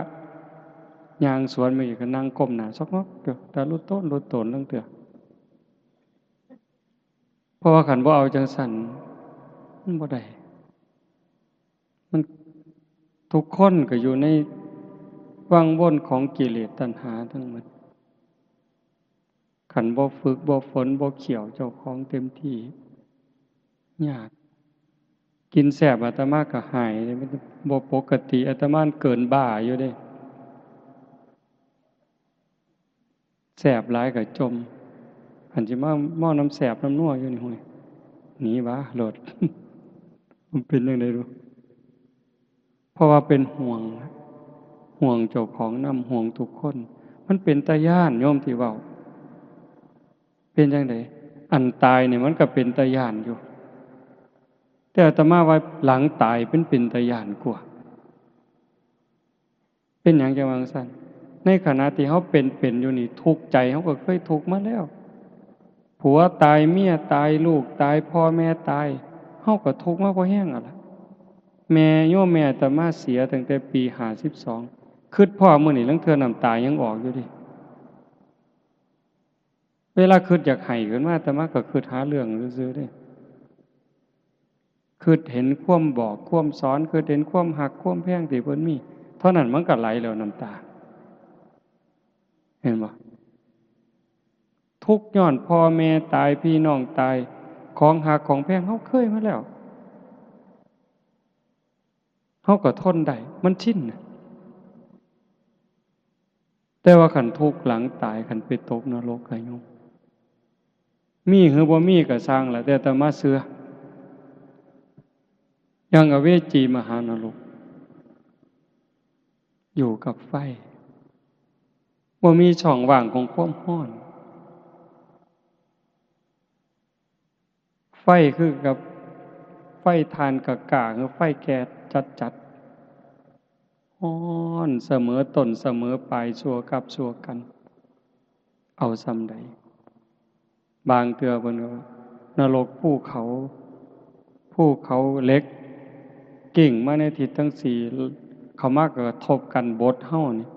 ย่างสวนมาอีกก็นั่งก้มหน้าซอกงอกเด้อแต่ลุโตนตั้งเตือเพราะว่าคันบ่เอาจังซั่นมันบ่ได้มันทุกคนก็อยู่ในวังวนของกิเลสตัณหาทั้งหมดคันบ่ฝึกบ่ฝนบ่เขี่ยวเจ้าของเต็มที่ยากกินแซ่บอาตมาก็หายมันบ่ปกติอาตมาเกินบ้าอยู่เด้แซ่บหลายก็จมอันสิมาเมาน้ำแซ่บน้ำนัวอยู่นี่ห้วยหนีวะโลด มันเป็นจังได๋รู้เพราะว่าเป็นห่วงเจ้าของนำห่วงทุกคนมันเป็นตาย้านโยมที่เว้าเป็นจังได๋อันตายเนี่ยมันก็เป็นตาย้านอยู่แต่อาตมาว่าหลังตายเป็นตาย้านกว่าเป็นหยังจังว่าจังซั่นในขณะที่เฮาเป็นอยู่นี่ทุกข์ใจเฮาก็เคยทุกข์มาแล้วผัวตายเมียตายลูกตายพ่อแม่ตายเฮาก็ทุกข์มาบ่แห้งอะล่ะแม่โยมแม่อาตมาเสียตั้งแต่ปี52คิดพ่อมื้อนี้ลางเทื่อน้ำตายังออกอยู่ดิเวลาคิดอยากให้ขึ้นมาอาตมาก็คิดหาเรื่องซื่อๆเด้คิดเห็นความบอกความสอนคิดเห็นความหักความแพงที่เพิ่นมีเท่านั้นมันก็ไหลแล้วน้ำตา เห็นบ่ทุกข์ย้อนพ่อแม่ตายพี่น้องตายของหักของแพงเฮาเคยมาแล้วเฮาก็ทนได้มันชินน่ะแต่ว่าคันทุกข์หลังตายคันไปตกนรกก็ยุ่งมีหรือบ่มีก็สร้างล่ะแต่อาตมาเชื่ออย่างอเวจีมหานรกอยู่กับไฟบ่มีช่องว่างของความร้อนไฟคือกับไฟทานกะกะคือไฟแก๊สจัดๆร้อนเสมอต้นเสมอปลายชั่วกับชั่วกันเอาส่ำใดบางเทื่อเพิ่นว่านรกภูเขาเหล็กกิ่งมาในทิศทั้งสี่เข้ามากระทบกันบดเฮานี่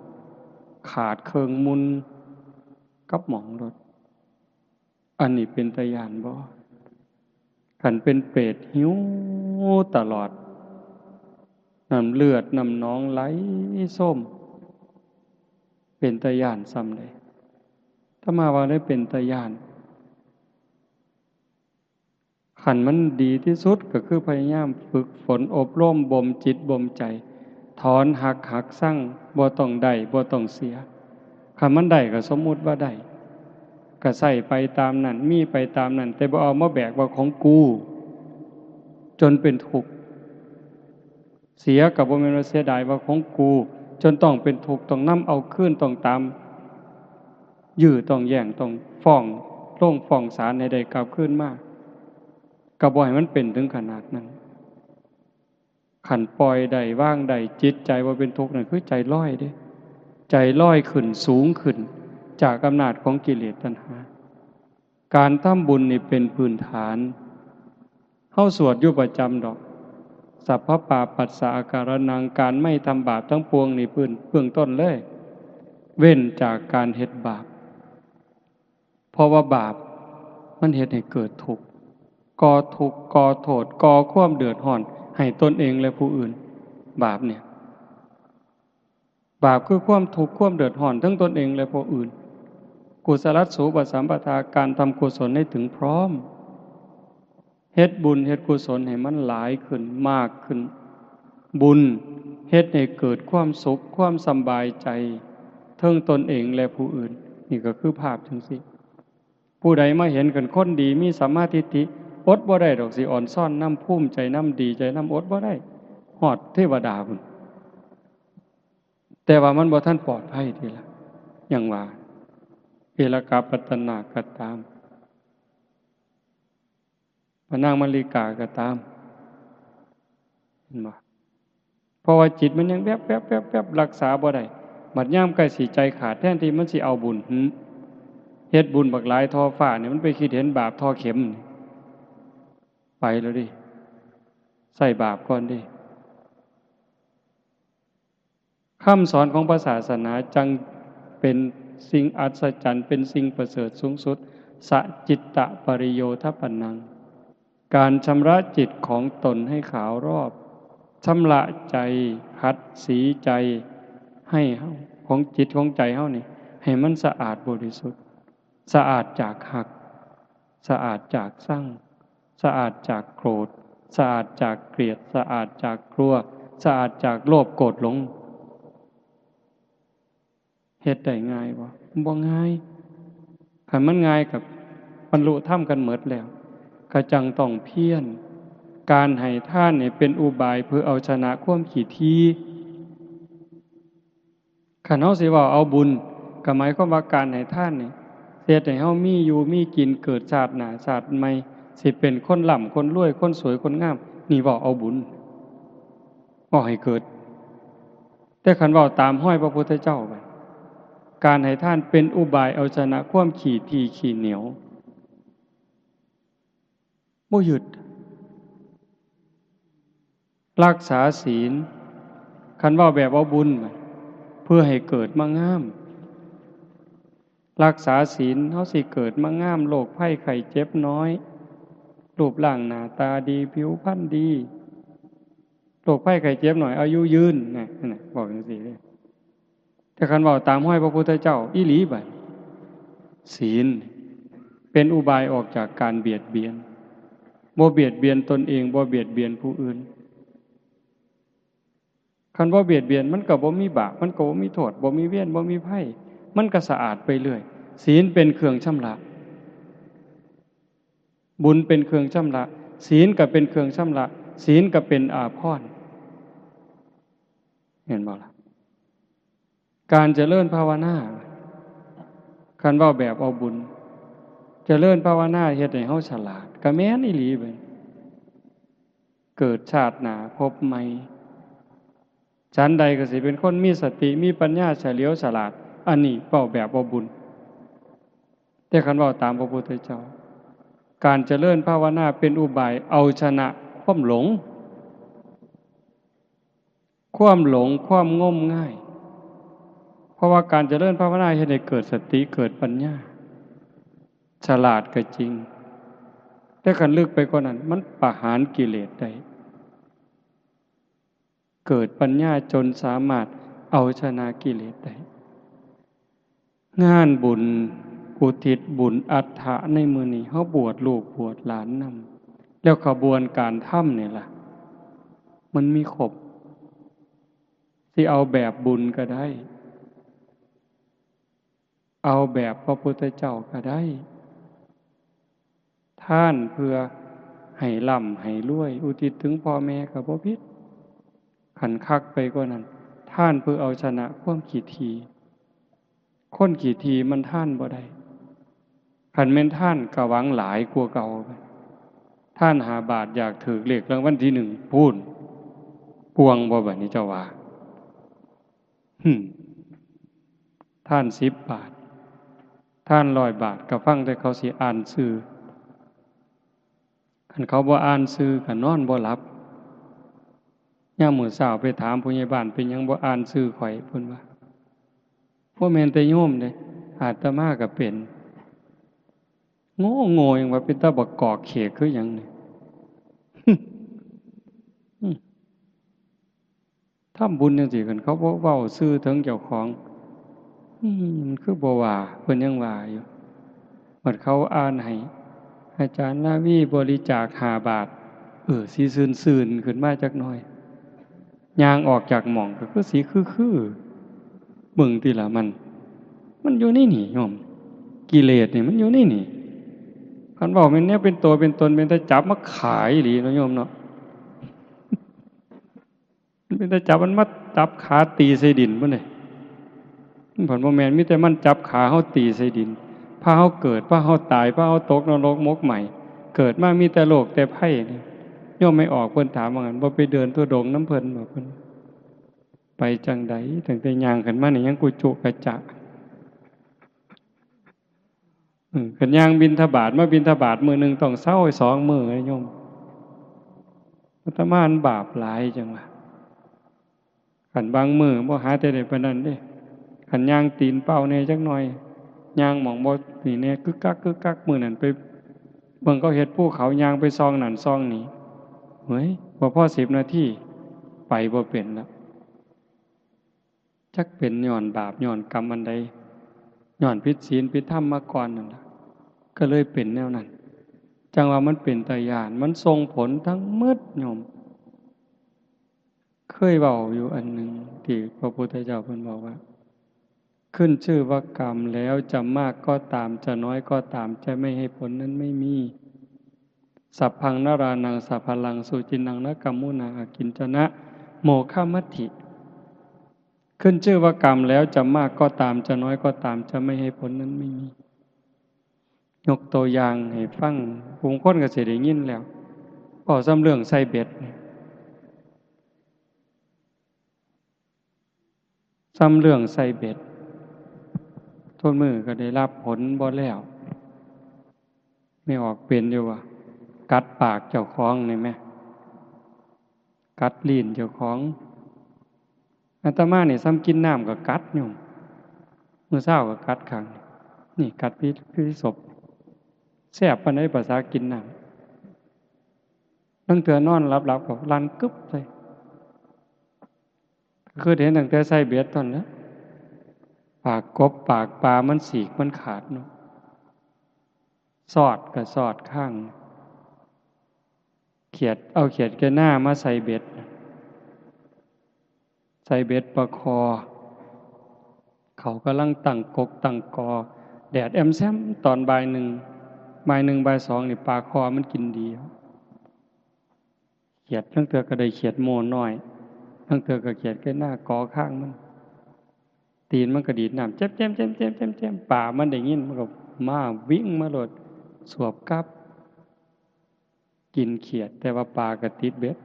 ขาดเครื่องมุนกับหมองรถอันนี้เป็นตาย้านบ่คันเป็นเปรตหิวตลอดน้ำเลือดน้ำหนองไหลส้มเป็นตาย้านส่ำใดถ้ามาว่าได้เป็นตาย้านขันมันดีที่สุดก็คือพยายามฝึกฝนอบรมบ่มจิตบ่มใจถอนหักสั่งบ่ต้องได้บ่ต้องเสียคันมันได้ก็สมมุติว่าได้ก็ใส่ไปตามนั้นมีไปตามนั้นแต่บ่เอามาแบกว่าของกูจนเป็นทุกข์เสียก็บ่แม่นว่าเสียดายว่าของกูจนต้องเป็นทุกข์ต้องนำเอาคืนต้องตามยื้อต้องแย่งต้องฟ้องลงฟ้องศาลให้ได้กลับคืนมาก็บ่ให้มันเป็นถึงขนาดนั้นขันปล่อยได้ว่างได้จิตใจว่าเป็นทุกข์นั่นคือใจลอยเด้ใจลอยขึ้นสูงขึ้นจากอำนาจของกิเลสตัณหาการทำบุญนี่เป็นพื้นฐานเฮาสวดอยู่ประจำดอกสัพพปาปัสสะอาการนังการไม่ทำบาปทั้งปวงนี่เบื้องต้นเลยเว้นจากการเฮ็ดบาปเพราะว่าบาปมันเฮ็ดให้เกิดทุกข์ก่อทุกข์ก่อโทษก่อความเดือดร้อนให้ตนเองและผู้อื่นบาปเนี่ยบาปคือความทุกข์ความเดือดร้อนทั้งตนเองและผู้อื่นกุศลสูปสัมปทาการทำกุศลให้ถึงพร้อมเฮ็ดบุญเฮ็ดกุศลให้มันหลายขึ้นมากขึ้นบุญเฮ็ดให้เกิดความสุขความสำบายใจทั้งตนเองและผู้อื่นนี่ก็คือภาพจังซี่ผู้ใดมาเห็นกันคนดีมีสัมมาทิฏฐิอดบ่ได้ดอกสิอ่อนซ่อนน้ำภูมิใจน้ำดีใจน้ำอดบ่ได้ฮอดเทวดาพุ่นแต่ว่ามันบ่ทันปลอดภัยทีละอย่างว่าเอลกาปัตตนาก็ตามพระนางมลิกาก็ตามเห็นบ่เพราะว่าจิตมันยังแวบๆๆๆรักษาบ่ได้บัดยามใกล้สิใจขาดแทนที่มันสิเอาบุญเฮ็ดบุญบักหลายทอฟ้าเนี่ยมันไปคิดเห็นบาปทอเข็มไปแล้วดิใส่บาปก่อนดิคำสอนของพระศาสนาจังเป็นสิ่งอัศจรรย์เป็นสิ่งประเสริฐสูงสุดสัจจิตตปริโยทปนังการชำระจิตของตนให้ขาวรอบชำระใจขัดสีใจให้เฮาของจิตของใจเฮานี่ให้มันสะอาดบริสุทธิ์สะอาดจากหักสะอาดจากสั่งสะอาดจากโกรธสะอาดจากเกลียดสะอาดจากกลัวสะอาดจากโลภโกรธหลงเฮ็ดได้ง่ายบ่ง่ายคันมันง่ายกับบรรลุธรรมกันหมดแล้วก็จังต้องเพียรการให้ทานนี่เป็นอุบายเพื่อเอาชนะความขี้ทีคันเฮาสิว่าเอาบุญก็หมายความว่าการให้ทานนี่เฮ็ดให้เฮามีอยู่มีกินเกิดชาติหน้าชาติใหม่สิเป็นคนร่ำคนรวยคนสวยคนงามนี่เว้าเอาบุญบ่ให้เกิดแต่คันเว้าตามห้อยพระพุทธเจ้าไปการให้ทานเป็นอุบายเอาชนะความขี้ทีขี้เหนียวบ่หยุดรักษาศีลคันเว้าแบบเอาบุญเพื่อให้เกิดมางามรักษาศีลเฮาสิเกิดมางามโรคภัยไข้เจ็บน้อยรูปร่างหน้าตาดีผิวพรรณดีโรคภัยไข้เจ็บน้อยอายุยืนนะบอกจังซี่เด้ แต่คันเว้าตามห้อยพระพุทธเจ้าอีหลีบัดศีลเป็นอุบายออกจากการเบียดเบียนบ่เบียดเบียนตนเองบ่เบียดเบียนผู้อื่นคันบ่เบียดเบียนมันก็บ่มีบาปมันก็บ่มีโทษบ่มีเวรบ่มีภัยมันก็สะอาดไปเรื่อยศีลเป็นเครื่องชำระบุญเป็นเครื่องชำระศีลก็เป็นเครื่องชำระศีลก็เป็นอาภรณ์เห็นบ่ล่ะการเจริญภาวนาคันเว้าแบบเอาบุญเจริญภาวนาเฮ็ดให้เฮาฉลาดก็แม่นอีหลีเบิดเกิดชาติหน้าพบใหม่ฉันใดก็สิเป็นคนมีสติมีปัญญาเฉลียวฉลาดอันนี้เว้าแบบเอาบุญแต่คันเว้าตามพระพุทธเจ้าการเจริญภาวนาเป็นอุบายเอาชนะความหลงความงมง่ายเพราะว่าการเจริญภาวนาเฮ็ดให้เกิดสติเกิดปัญญาฉลาดก็จริงแต่คันลึกไปกว่านั้นมันประหารกิเลสได้เกิดปัญญาจนสามารถเอาชนะกิเลสได้งานบุญอุทิศบุญอัฏฐะในมื้อนี้เฮาบวชลูกบวชหลานนำแล้วขบวนการทำนี่ล่ะมันมีครบสิเอาแบบบุญก็ได้เอาแบบพระพุทธเจ้าก็ได้ท่านเพื่อให้ร่ำให้รวยอุทิศถึงพ่อแม่ก็บ่ผิดขันคักไปกว่านั้นท่านเพื่อเอาชนะความขี้ทีคนขี้ทีมันท่านบ่ได้ขันแม่นท่านก็หวังหลายกว่าเก่าท่านหาบาทอยากถือเลขรางวัลที่1พูนปวงบ่บัดนี้เจ้าว่าท่าน10 บาทท่าน100 บาทก็ฟังแต่เขาสิอ่านชื่อคันเขาบ่อ่านชื่อก็นอนบ่หลับยามมื้อเช้าไปถามผู้ใหญ่บ้านเป็นหยังบ่อ่านชื่อข่อยเพิ่นว่าบ่แม่นแต่โยมเด้อาตมาก็เป็นโง่ๆยังว่าเป็นตาบักกอกเขกคือหยังนี่ทำบุญจังซี่คันเขาบ่เว้าชื่อถึงเจ้าของมันคือบ่ว่าเพิ่นยังว่าอยู่บัดเขาอ่านให้อาจารย์นาวีบริจาค5 บาทสิซื่นๆขึ้นมาจักหน่อยย่างออกจากหม่องก็คือสิคือๆมึงติล่ะมันอยู่ในนี่โยมกิเลสนี่มันอยู่ในนี่คันเว้าแม่นแนวเป็นตัวเป็นตนเป็นแต่จับมาขายอีหลีเนาะโยมเนาะมันเป็นแต่จับมันมาจับขาตีใส่ดินพุ่นนี่มันบ่แม่นมีแต่มันจับขาเฮาตีใส่ดินพาเฮาเกิดพาเฮาตายพาเฮาตกนรกมกใหม่เกิดมามีแต่โลกแต่ไผ่นี่โยมไม่ออกเพิ่นถามว่างั้นบ่ไปเดินทุดงค์นำเพิ่นบ่เพิ่นไปจังได๋ตั้งแต่ย่างขึ้นมานี่ยังกุจุกะจะคันย่างบิณฑบาตมาบิณฑบาตมื้อนึงต้องเซา2 มื้อโยมอาตมาบาปหลายจังว่าคันบางมื้อบ่หาแต่ได้ปานนั้นเด้คันย่างตีนเป้าแน่จักหน่อยย่างหม่องบ่นี่แน่กึกกักมื้อนั้นไปเบิ่งเขาเฮ็ดภูเขาย่างไปซองนั่นซองนี้เฮ้ยบ่พอ10 นาทีไปบ่เป็นแล้วจักเป็นย้อนบาปย้อนกรรมอันใดย้อนผิดศีลผิดธรรมมาก่อนนั่นล่ะก็เลยเป็นแนวนั้นจังว่ามันเป็นตาย้านมันส่งผลทั้งหมดโยมเคยเว้าอยู่อันหนึ่งที่พระพุทธเจ้าเพิ่นบอกว่าขึ้นชื่อว่ากรรมแล้วจะมากก็ตามจะน้อยก็ตามจะไม่ให้ผลนั้นไม่มีสัพพังนรานังสัพพลังสุจินังนกัมมุนาอากินจนะโมฆะมัตถิขึ้นชื่อว่ากรรมแล้วจะมากก็ตามจะน้อยก็ตามจะไม่ให้ผลนั้นไม่มียกตัวอย่างให้ฟังผู้คนก็สิได้ยินแล้วก็ซ้ำเรื่องใส่เบ็ดซ้ำเรื่องใส่เบ็ดโทษมือก็ได้รับผลบ่แล้วไม่ออกเป็นอยู่ว่ากัดปากเจ้าของนี่แม่กัดลิ้นเจ้าของอาตมานี่ซ้ำกินน้ำก็กัดอยู่มื้อเช้าก็กัดข้างนี่กัดพิศพแซ่บปานใดภาษากินน้ำตั้งแต่นอนหลับๆก็ลั่นกึบใส่คือเห็นตั้งแต่ใส่เบ็ดตอนนั้น ปากกบปากปลามันสีกมันขาดเนาะสอดกับสอดข้างเขียดเอาเขียดแกหน้ามาใส่เบ็ดประคอเขากำลังตั้งกกตั้งกอแดดแอมแซมตอนบ่ายหนึ่งบ่ายสองนี่ปลาคอมันกินดีเขียดทั้งเตือก็ได้เขียดโมน้อยทั้งเตือก็เขียดแกหน้ากอข้างมันตีนมันกระดีดน้ำเจ็บป่ามันได้ยินมันก็มาวิ่งมาโลดสวบกับกินเขียดแต่ว่าปลากระติดเบ็ด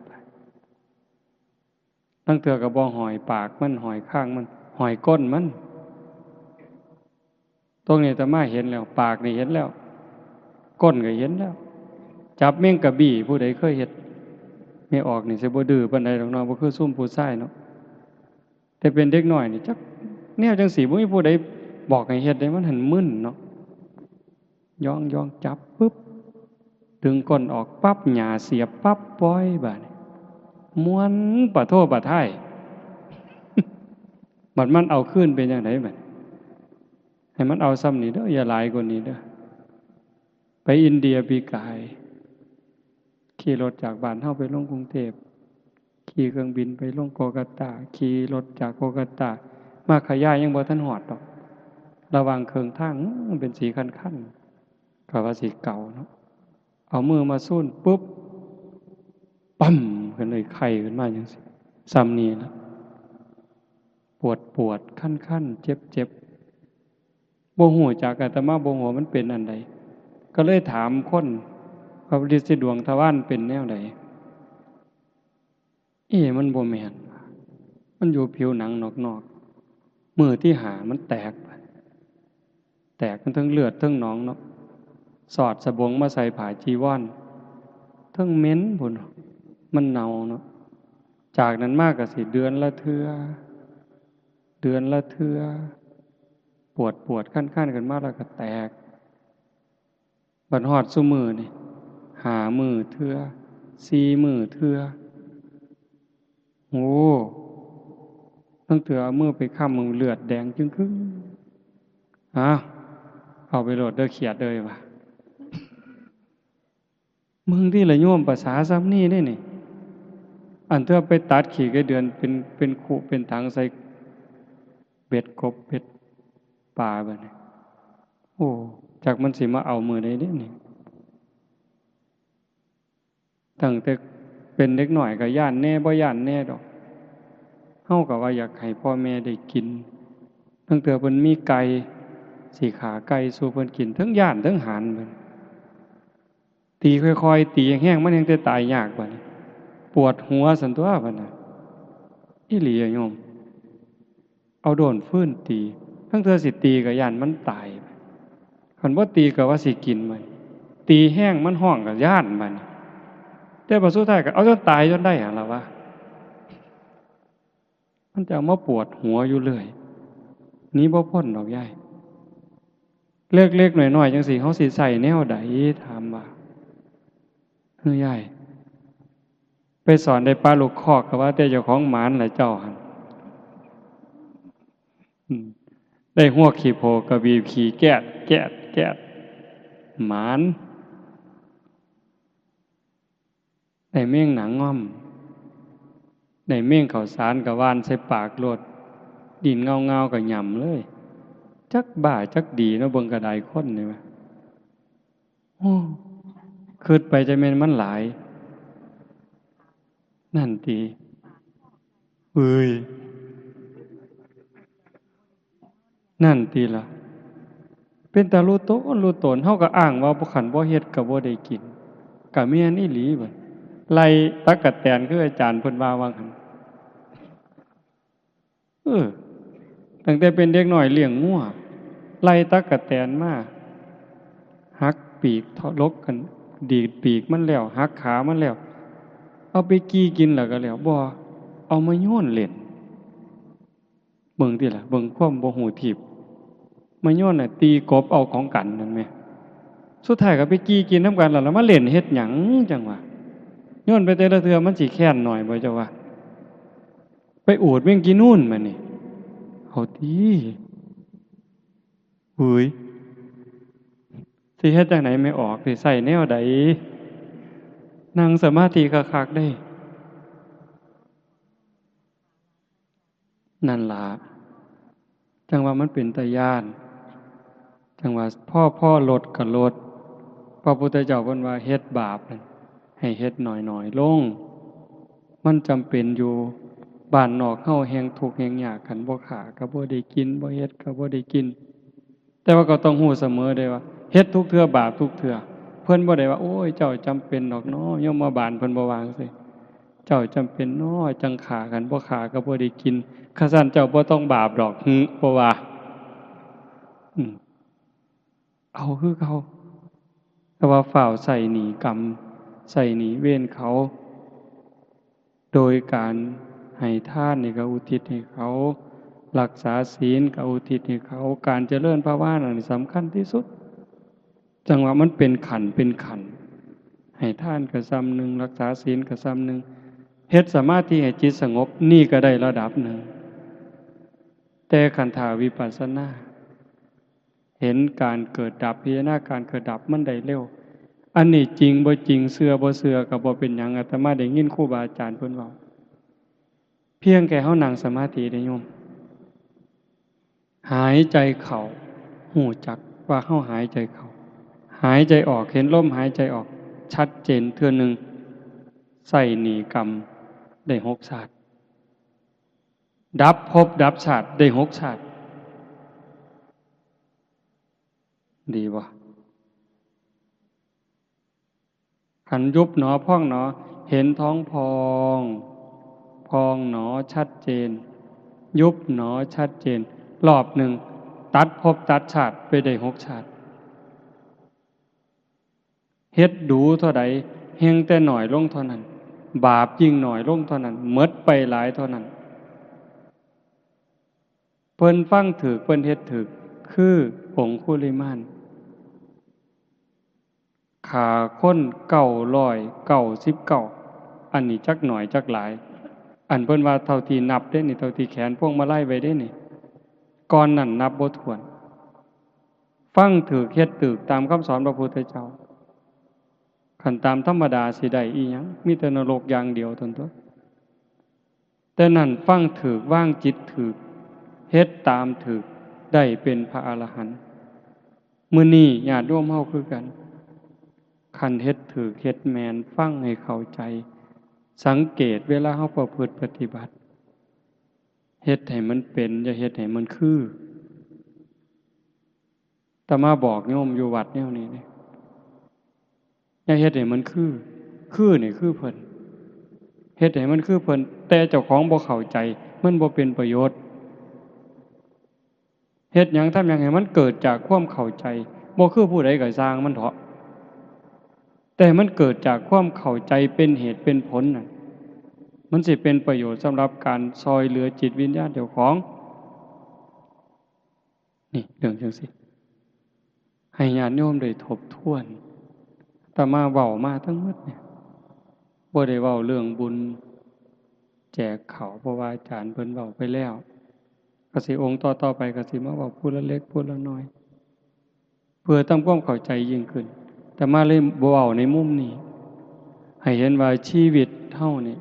ตั้งเตือกับบ่อหอยปากมันหอยข้างมันหอยก้นมันตรงนี้แต่มาเห็นแล้วปากนี่เห็นแล้วก้นก็เห็นแล้วจับเม่งกระบี่ผู้ใดเคยเห็นไม่ออกนี่สิบ่ดื้อปานใดดอกเนาะบ่คือซุ่มผู้ชายเนาะแต่เป็นเด็กน้อยนี่จักแนวจังสีบ่มีผู้ใดบอกให้เฮ็ดได้มันหันมึนเนาะย่องจับปึ๊บดึงก้นออกปั๊บหญ้าเสียบปั๊บปล่อยบาดนี้ม้วนปะโทปะท้ายบัดมันเอาคืนเป็นจังไดบัดให้มันเอาซ้ำนี่เด้ออย่าหลายกว่านี้เด้อไปอินเดียปีกายขี่รถจากบ้านเฮาไปลงกรุงเทพขี่เครื่องบินไปลงโกลกัตตาขี่รถจากโกลกัตตามาขยายยังบ่ทันฮอดดอกระหว่างเครื่องทางมันเป็นสีคันๆก็ว่าสีเก่าเนาะเอามือมาซุ่นปุ๊บปั๊มขึ้นเลยไข้ขึ้นมาจังซี่ซ้ำนี่ล่ะปวดคันๆเจ็บบ่ฮู้จักอาตมาบ่ฮู้มันเป็นอันใดก็เลยถามคนพระฤทธิ์ดวงทวารเป็นแนวใดมันบ่แม่นมันอยู่ผิวหนังนอกๆมือที่หามันแตกกันทั้งเลือดทั้งหนองเนาะสอดสบงมาใส่ผ้าจีวรทั้งเหม็นพุ่นมันเน่าเนาะจากนั้นมากก็สิเดือนละเทื่อปวดขั้นกันมากแล้วก็แตกบัดฮอดซุมื้อนี่5 มื้อเทื่อ4 มื้อเทื่อโอ้ตั้งแต่เอามือไปค้ำมือเลือดแดงจึงครึ่งเอาไปโหลดเด้อเขียดเลยว่ะมึงที่ละโยมภาษาซ้ำนี่ได้นี่อันเธอไปตัดขี่กระเดือนเป็นขุเป็นถังใส่เบ็ดกบเบ็ดปลาแบบนี้โอ้จากมันสิมาเอามือได้เนี่ยนี่ตั้งแต่เป็นเด็กหน่อยก็ย่านแน่บ่ย่านแน่ดอกเฮาก็ว่าอยากให้พ่อแม่ได้กินตั้งแต่เพิ่นมีไก่สิขาไก่สู่เพิ่นกินทั้งย่านทั้งหานเพิ่นตีค่อยๆตีแห้งๆมันยังจะตายยากกว่านี้ปวดหัวสันตัวบัดน่ะอีหลีอะโยมเอาโดนฟื้นตีทั้งเธอสิตีก็ย่านมันตายคันบ่ตีก็ว่าสิกินมันตีแห้งมันห้องก็ย่านมันแต่พอสุดท้ายก็เอาจนตายจนได้หั่นล่ะวะมันจะมาปวดหัวอยู่เรื่อยนี้บ่พ้นดอกยายเล็กๆหน่อยๆจังซี่เฮาสิใส่แนวใดถามว่าเฮ้ยยายไปสอนได้ปลาลูกคอกก็ว่าแต่เจ้าของหมานแหละเจ้าหั่นได้หัวขี้โพกระบีบขี้แกะหมานได้เมี่ยงหนังง่อมได้เมี่ยงข้าวสารกะวานใส่ปากโลดดินเงาๆก็หย่ำเลยจักบ้าจักดีเนาะเบิ่งกระไดคนนี่ว่าโอ้คิดไปจะแม่นมันหลายนั่นตินั่นติล่ะเป็นตารู้ตนเฮาก็อ้างว่าบ่คันบ่เฮ็ดก็บ่ได้กินก็แม่นอีหลีบัดไล่ตั๊กแตนคืออาจารย์เพิ่นว่าว่าหั่นตั้งแต่เป็นเด็กน้อยเลี้ยงงัวไล่ตั๊กแตนมาหักปีกทะลกกันดีดปีกมันแล้วหักขามันแล้วเอาไปกี้กินแล้วก็แล้วบ่เอามาโยนเล่นเบิ่งติล่ะเบิ่งความบ่ฮู้ทิพย์มาโยนน่ะตีกบเอาของกันนั่นแหมสุดท้ายก็ไปกี้กินนำกันแล้วมาเล่นเฮ็ดหยังจังวะโยนไปแต่ละเทื่อมันสิแค้นหน่อยบ่เจ้าว่าไปอูดแม่งกินนู่นมานี่เอาติ หุยสิเฮ็ดจังไหนไม่ออกสิใส่แนวใดนั่งสมาธิคักๆได้นั่นล่ะจังว่ามันเป็นตาย้านจังว่าพ่อลดก็ลดพระพุทธเจ้าเพิ่นว่าเฮ็ดบาปนั่นให้เฮ็ดน้อยๆลงมันจำเป็นอยู่บ้านนอกเฮาแฮงทุกข์แฮงยากคันบ่ฆ่าก็บ่ได้กินบ่เฮ็ดก็บ่ได้กินแต่ว่าก็ต้องรู้เสมอได้ว่าเฮ็ดทุกเทื่อบาปทุกเทื่อเพิ่นบ่ได้ว่าโอ้ยเจ้าจำเป็นดอกน้อยมมาบาลเพิ่นบ่วาจังซี่เจ้าจำเป็นน้อจังฆ่ากันบ่ฆ่าก็บ่ได้กินคันซั่นเจ้าบ่ต้องบาปดอกบ่ว่าอืมเอาคือเขาแต่ว่าฝ่าวใส่หนีกรรมใส่หนีเวรเขาโดยการให้ทานนี่ก็อุทิศให้เขารักษาศีลก็อุทิศให้เขาการเจริญภาวนานี่สำคัญที่สุดจังว่ามันเป็นขันธ์ให้ทานก็ซ้ำหนึ่งรักษาศีลก็ซ้ำหนึ่งเฮ็ดสมาธิให้จิตสงบนี่ก็ได้ระดับหนึ่งแต่ขันธาวิปัสสนาเห็นการเกิดดับพิจารณาการเกิดดับมันได้เร็วอันนี้จริงบ่จริงเชื่อบ่เชื่อก็บ่เป็นหยังอาตมาได้ยินครูบาอาจารย์เพิ่นเว้าเพียงแค่เฮานั่งสมาธิได้โยมหายใจเข้าหูจักว่าเฮาหายใจเข้าหายใจออกเห็นลมหายใจออกชัดเจนเทื่อนึงใส่หนีกรรมได้6ชาติดับภพดับชาติได้6ชาติดีบ่ขันยุบหนอพองหนอเห็นท้องพองพองหนอชัดเจนยุบหนอชัดเจนรอบหนึ่งตัดภพตัดชาติไปได้6ชาติเฮ็ดดูเท่าใดเฮงแต่หน่อยลงเท่านั้นบาปยิ่งหน่อยลงเท่านั้นหมดไปหลายเท่านั้นเพิ่นฟังถูกเพิ่นเฮ็ดถูกคือองคุลิมานขาคน999อันนี้จักหน่อยจักหลายอันเพิ่นว่าเท่าที่นับได้นี่เท่าที่แขนพวงมาลัยไว้ได้นี่ก่อนนั้นนับบ่ถ้วนฟังถูกเฮ็ดถูกตามคำสอนพระพุทธเจ้าคันตามธรรมดาสิได้อีหยังมีแต่นรกอย่างเดียวเท่านั้นตัวแต่นั่นฟังถูกวางจิตถูกเฮ็ดตามถูกได้เป็นพระอรหันต์มื้อนี้ญาติโยมเฮาคือกันคันเฮ็ดถูกเฮ็ดแม่นฟังให้เข้าใจสังเกตเวลาเฮาประพฤติปฏิบัติเฮ็ดให้มันเป็นอย่าเฮ็ดให้มันคืออาตมาบอกโยมอยู่วัดแนวนี้นี่อย่าเฮ็ดให้มันคือนี่คือเพิ่นเฮ็ดให้มันคือเพิ่นแต่เจ้าของบ่เข้าใจมันบ่เป็นประโยชน์เฮ็ดหยังทำหยังให้มันเกิดจากความเข้าใจบ่คือผู้ใดก็สร้างมันเถาะแต่มันเกิดจากความเข้าใจเป็นเหตุเป็นผลน่ะมันสิเป็นประโยชน์สำหรับการซอยเหลือจิตวิญญาณเจ้าของนี่เรื่องจังซี่ให้ญาติโยมได้ทบทวนอาตมาเว้ามาทั้งหมดเนี่ยบ่ได้เว้าเรื่องบุญแจกข้าวเพราะว่าอาจารย์เพิ่นเว้าไปแล้วก็สิองค์ต่อๆไปก็สิมาเว้าผู้ละเล็กผู้ละน้อยเพื่อทำความเข้าใจยิ่งขึ้นแต่มาเลยบ่เว้าในมุมนี้ให้เห็นว่าชีวิตเฮานี่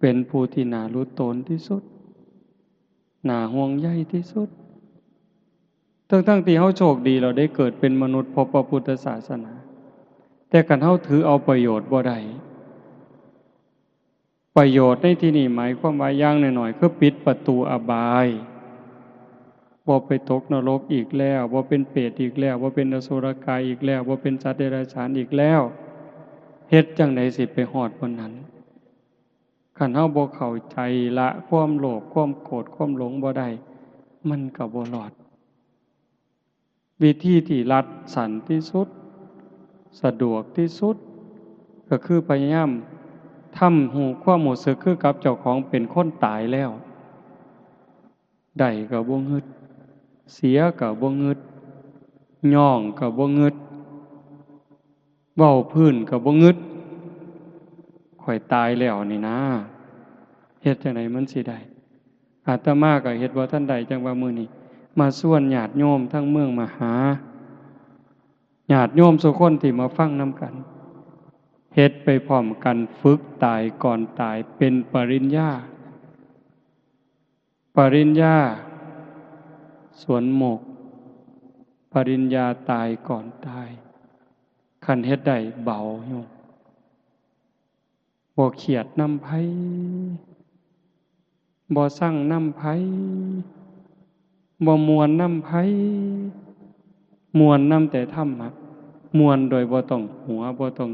เป็นผู้ที่น่ารู้ตนที่สุดน่าห่วงใยที่สุดทั้งที่เฮาโชคดีเราได้เกิดเป็นมนุษย์พบพระพุทธศาสนาแต่คันเฮาถือเอาประโยชน์บ่ได้ประโยชน์ในที่นี้หมายความว่าอย่างน้อยๆคือปิดประตูอบายบ่ไปตกนรกอีกแล้วบ่เป็นเปรตอีกแล้วบ่เป็นอสุรกายอีกแล้วบ่เป็นสัตว์เดรัจฉานอีกแล้วเฮ็ดจังได๋สิไปฮอดบนนั้นคันเฮาบ่เข้าใจละความโลภความโกรธความหลงบ่ได้มันก็บ่รอดวิธีที่รัดสั้นที่สุดสะดวกที่สุดก็คือพยายามทำหูความรู้สึกคือกับเจ้าของเป็นคนตายแล้วได้ก็บ่งึดเสียก็บ่งึดย่องก็บ่งึดเว้าพื้นก็บ่งึดข่อยตายแล้วนี่นะเฮ็ดจังได๋มันสิได้อาตมาก็เฮ็ดบ่ทันได้จังว่ามื้อนี้ มาส่วนญาติโยมทั้งเมืองมหาญาติโยมทุกคนที่มาฟังนำกันเฮ็ดไปพร้อมกันฝึกตายก่อนตายเป็นปริญญาสวนหมกปริญญาตายก่อนตายคันเฮ็ดได้เบาโยมบ่เครียดนำไผบ่สั่งนำไผบ่ม่วนนำไผมวนนำแต่ธรรมะมวนโดยบ่ต้องหัวบ่ต้อง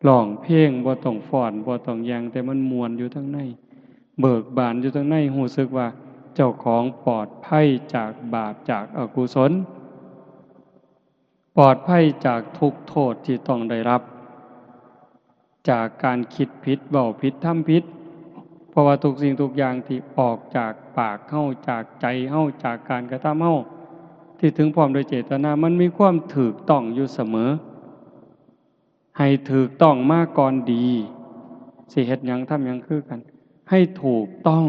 ร้องเพลงบ่ต้องฟ้อนบ่ต้องหยังแต่มันมวนอยู่ทั้งในเบิกบานอยู่ทั้งในรู้สึกว่าเจ้าของปลอดภัยจากบาปจากอกุศลปลอดภัยจากทุกโทษที่ต้องได้รับจากการคิดผิดเว้าผิดทำผิดเพราะว่าทุกสิ่งทุกอย่างที่ออกจากปากเฮาจากใจเฮาจากการกระทำเฮาที่ถึงพร้อมโดยเจตนามันมีความถูกต้องอยู่เสมอให้ถูกต้องมาก่อนดีสิเฮ็ดหยังทำหยังคือกันให้ถูกต้อง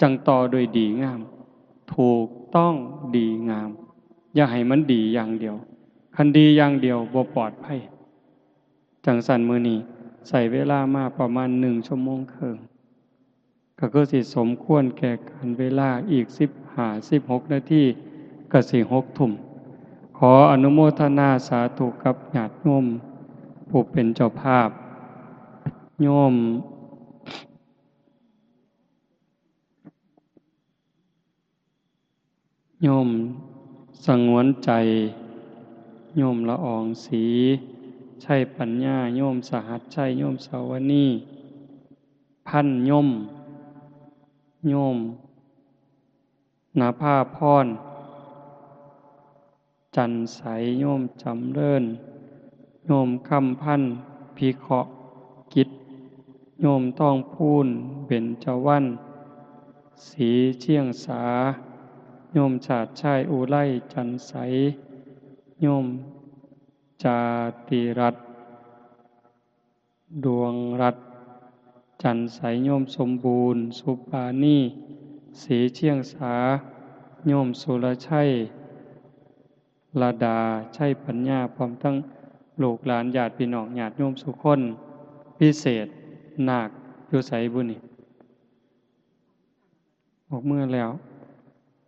จังต่อโดยดีงามถูกต้องดีงามอย่าให้มันดีอย่างเดียวคันดีอย่างเดียวบ่ปลอดภัยจังสั่นมื้อนี้ใส่เวลามาประมาณ1 ชั่วโมงครึ่งก็คือสิสมควรแก่การเวลาอีก15-16 นาทีก็สิ6 ทุ่มขออนุโมทนาสาธุกับญาติโยมผู้เป็นเจ้าภาพโยมสงวนใจโยมละอองศรีใช่ปัญญาโยมสหัสชัยโยมสาวนีพันโยมนาภาพรจันใสโยมจำเริญโยมคำพันพิเคราะห์กิจโยมต้องพูนเบญจวรรณสีเชียงสาโยมชาติชายอุไลจันใสโยมจาติรัตน์ดวงรัตน์จันใสโยมสมบูรณ์สุปานีสีเชียงสาโยมสุรชัยลดาชัยปัญญาพร้อมทั้งลูกหลานญาติพี่น้องญาติโยมสุคนพิเศษนาคอยู่ไสบุนี่ออกเมื่อแล้ว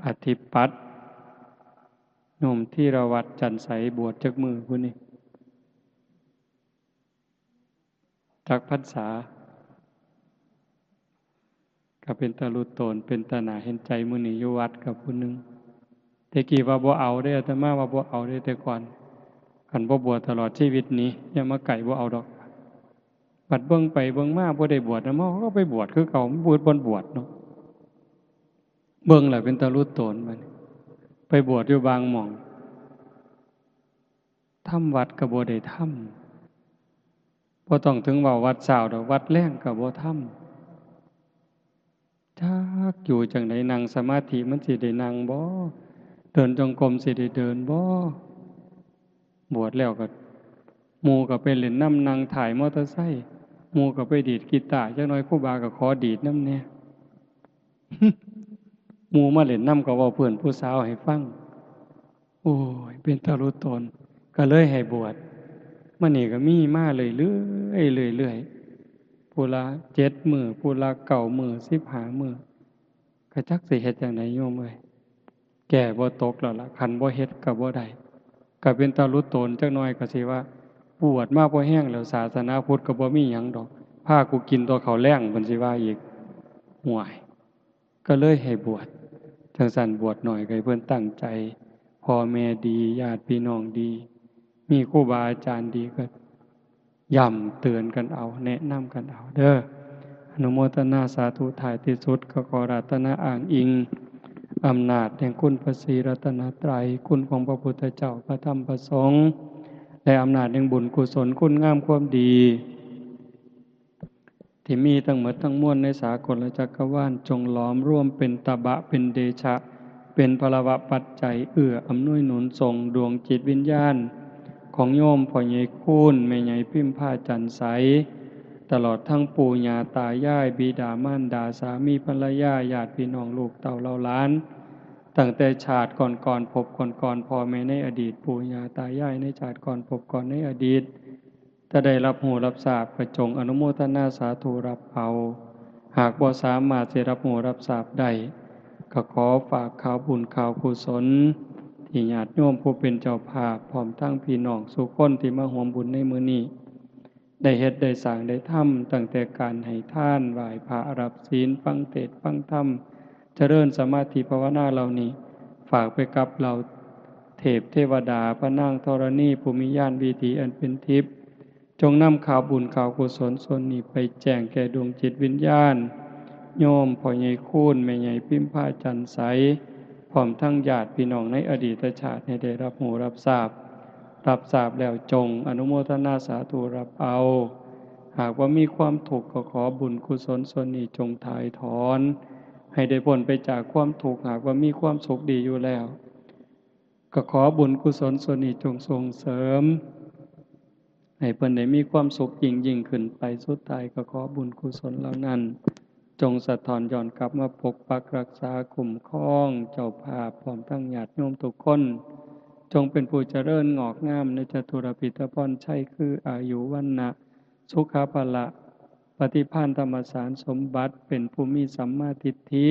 อธิปัตย์โยมที่ระวัดจันใสบวชจักมือบุนี่จักพรรษาก็เป็นตาลุโตนเป็นตาหนาเห็นใจมื้อนี้อยู่วัดกับผู้หนึงแต่กี้ว่าบ่เอาได้อาตมาว่าบ่เอาได้แต่ก่อนคันบ่บวชตลอดชีวิตนี้อย่ามาไก่บ่เอาดอกบัดเบิ่งไปเบิ่งมาบ่ได้บวชนำเฮาก็ไปบวชคือเก่าบวชบ่บวชเนาะเบิ่งแล้วเป็นตาลุโตนบัดไปบวชอยู่บางหม่องทำวัดก็บ่ได้ทำบ่ต้องถึงว่าวัดเช้าดอกวัดแลงก็บ่ทำจักอยู่จังได๋นั่งสมาธิมันสิได้นั่งบ่เดินจงกรมสิได้เดินบ่บวชแล้วก็หมู่ก็ไปเล่นน้ำนั่งถ่ายมอเตอร์ไซค์หมู่ก็ไปดีดกีตาร์จักหน่อยครูบาก็ขอดีดนำแหน่ หมู่มาเล่นน้ำก็เว้าเพื่อนผู้สาวให้ฟังโอ้ยเป็นตาลุตนก็เลยให้บวชมื้อนี้ก็มีมาเรื่อยๆผู้ละ7 มื้อผู้ละ9 มื้อ15 มื้อก็จักสิเฮ็ดจังไดโยมเอ้ยแก่บ่ตกแล้วล่ะคันบ่เฮ็ดก็บ่ได้ก็เป็นตาลุตนจักหน่อยก็สิว่าบวชมาบ่แห้งแล้วศาสนาพุทธก็บ่มีหยังดอกพากูกินตัวข้าวแลงเพิ่นสิว่าอีกห่วยก็เลยให้บวชจังซั่นบวชหน่อยก็ให้เพิ่นตั้งใจพ่อแม่ดีญาติพี่น้องดีมีครูบาอาจารย์ดีก็ย้ำเตือนกันเอาแนะนำกันเอาเด้ออนุโมทนาสาธุถ่ายที่สุดก็ขออาราธนาอ้างอิงอำนาจแห่งคุณพระศรีรัตนตรัยคุณของพระพุทธเจ้าพระธรรมพระสงฆ์และอำนาจแห่งบุญกุศลคุณงามความดีที่มีทั้งหมดทั้งมวลในสากลจักรวาลจงล้อมร่วมเป็นตบะเป็นเดชะเป็นพลวะปัจจัยเอื้ออำนวยหนุนส่งดวงจิตวิญญาณของโยมพ่อใหญ่คูณแม่ใหญ่พิมพาจันใสตลอดทั้งปู่ย่าตายายบิดามารดาสามีภรรยาญาติพี่น้องลูกเต้าเหล่าหลาน ตั้งแต่ชาติก่อนๆพบก่อนๆพ่อแม่ในอดีตปู่ย่าตายายในชาติก่อนพบก่อนในอดีตถ้าได้รับหูรับทราบประจงอนุโมทนาสาธุรับเอาหากบ่สามารถจะรับหูรับทราบได้ก็ขอฝากข่าวบุญข่าวกุศลที่ญาติโยมผู้เป็นเจ้าภาพพร้อมทั้งพี่น้องสุคนที่มาร่วมบุญในมื้อนี้ได้เฮ็ดได้สร้างได้ทำตั้งแต่การให้ทานไหว้พระรับศีลฟังเทศน์ฟังธรรมเจริญสมาธิภาวนาเหล่านี้ฝากไปกับเราเทพเทวดาพระนางธรณีภูมิญาณวิถีอันเป็นทิพย์จงนำข่าวบุญข่าวกุศลส่วนนี้ไปแจ้งแก่ดวงจิตวิญญาณโยมพ่อใหญ่คูนแม่ใหญ่พิมพาจันทร์ใสพร้อมทั้งญาติพี่น้องในอดีตชาติให้ได้รับหูรับทราบแล้วจงอนุโมทนาสาธุรับเอาหากว่ามีความทุกข์ก็ขอบุญกุศลส่วนนี้จงถ่ายถอนให้ได้พ้นไปจากความทุกข์หากว่ามีความสุขดีอยู่แล้วก็ขอบุญกุศลส่วนนี้จงส่งเสริมให้เพิ่นได้มีความสุขยิ่งขึ้นไปสุดท้ายก็ขอบุญกุศลเหล่านั้นจงสะท้อนย้อนกลับมาปกปักรักษาคุ้มครองเจ้าภาพพร้อมทั้งญาติโยมทุกคนจงเป็นผู้เจริญงอกงามในจตุรพิธพรชัยคืออายุวันนะสุขภละปฏิภาณธรรมสารสมบัติเป็นผู้มีสัมมาทิฏฐิ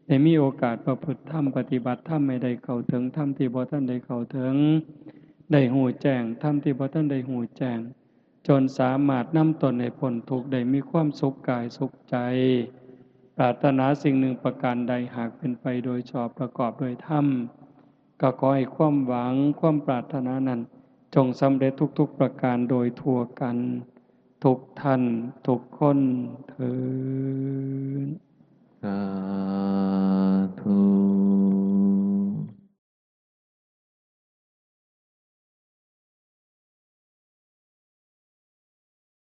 ได้มีโอกาสประพฤติธรรมปฏิบัติธรรมไม่ได้เข้าถึงธรรมที่บ่ทันได้เข้าถึงได้หูแจ้งธรรมที่บ่ทันได้หูแจ้งจนสามารถนำตนให้พ้นทุกข์ได้มีความสุขกายสุขใจปรารถนาสิ่งหนึ่งประการใดหากเป็นไปโดยชอบประกอบโดยธรรมก็ขอให้ความหวังความปรารถนานั้นจงสำเร็จทุกๆประการโดยทั่วกันทุกท่านทุกคนเถิดสาธุ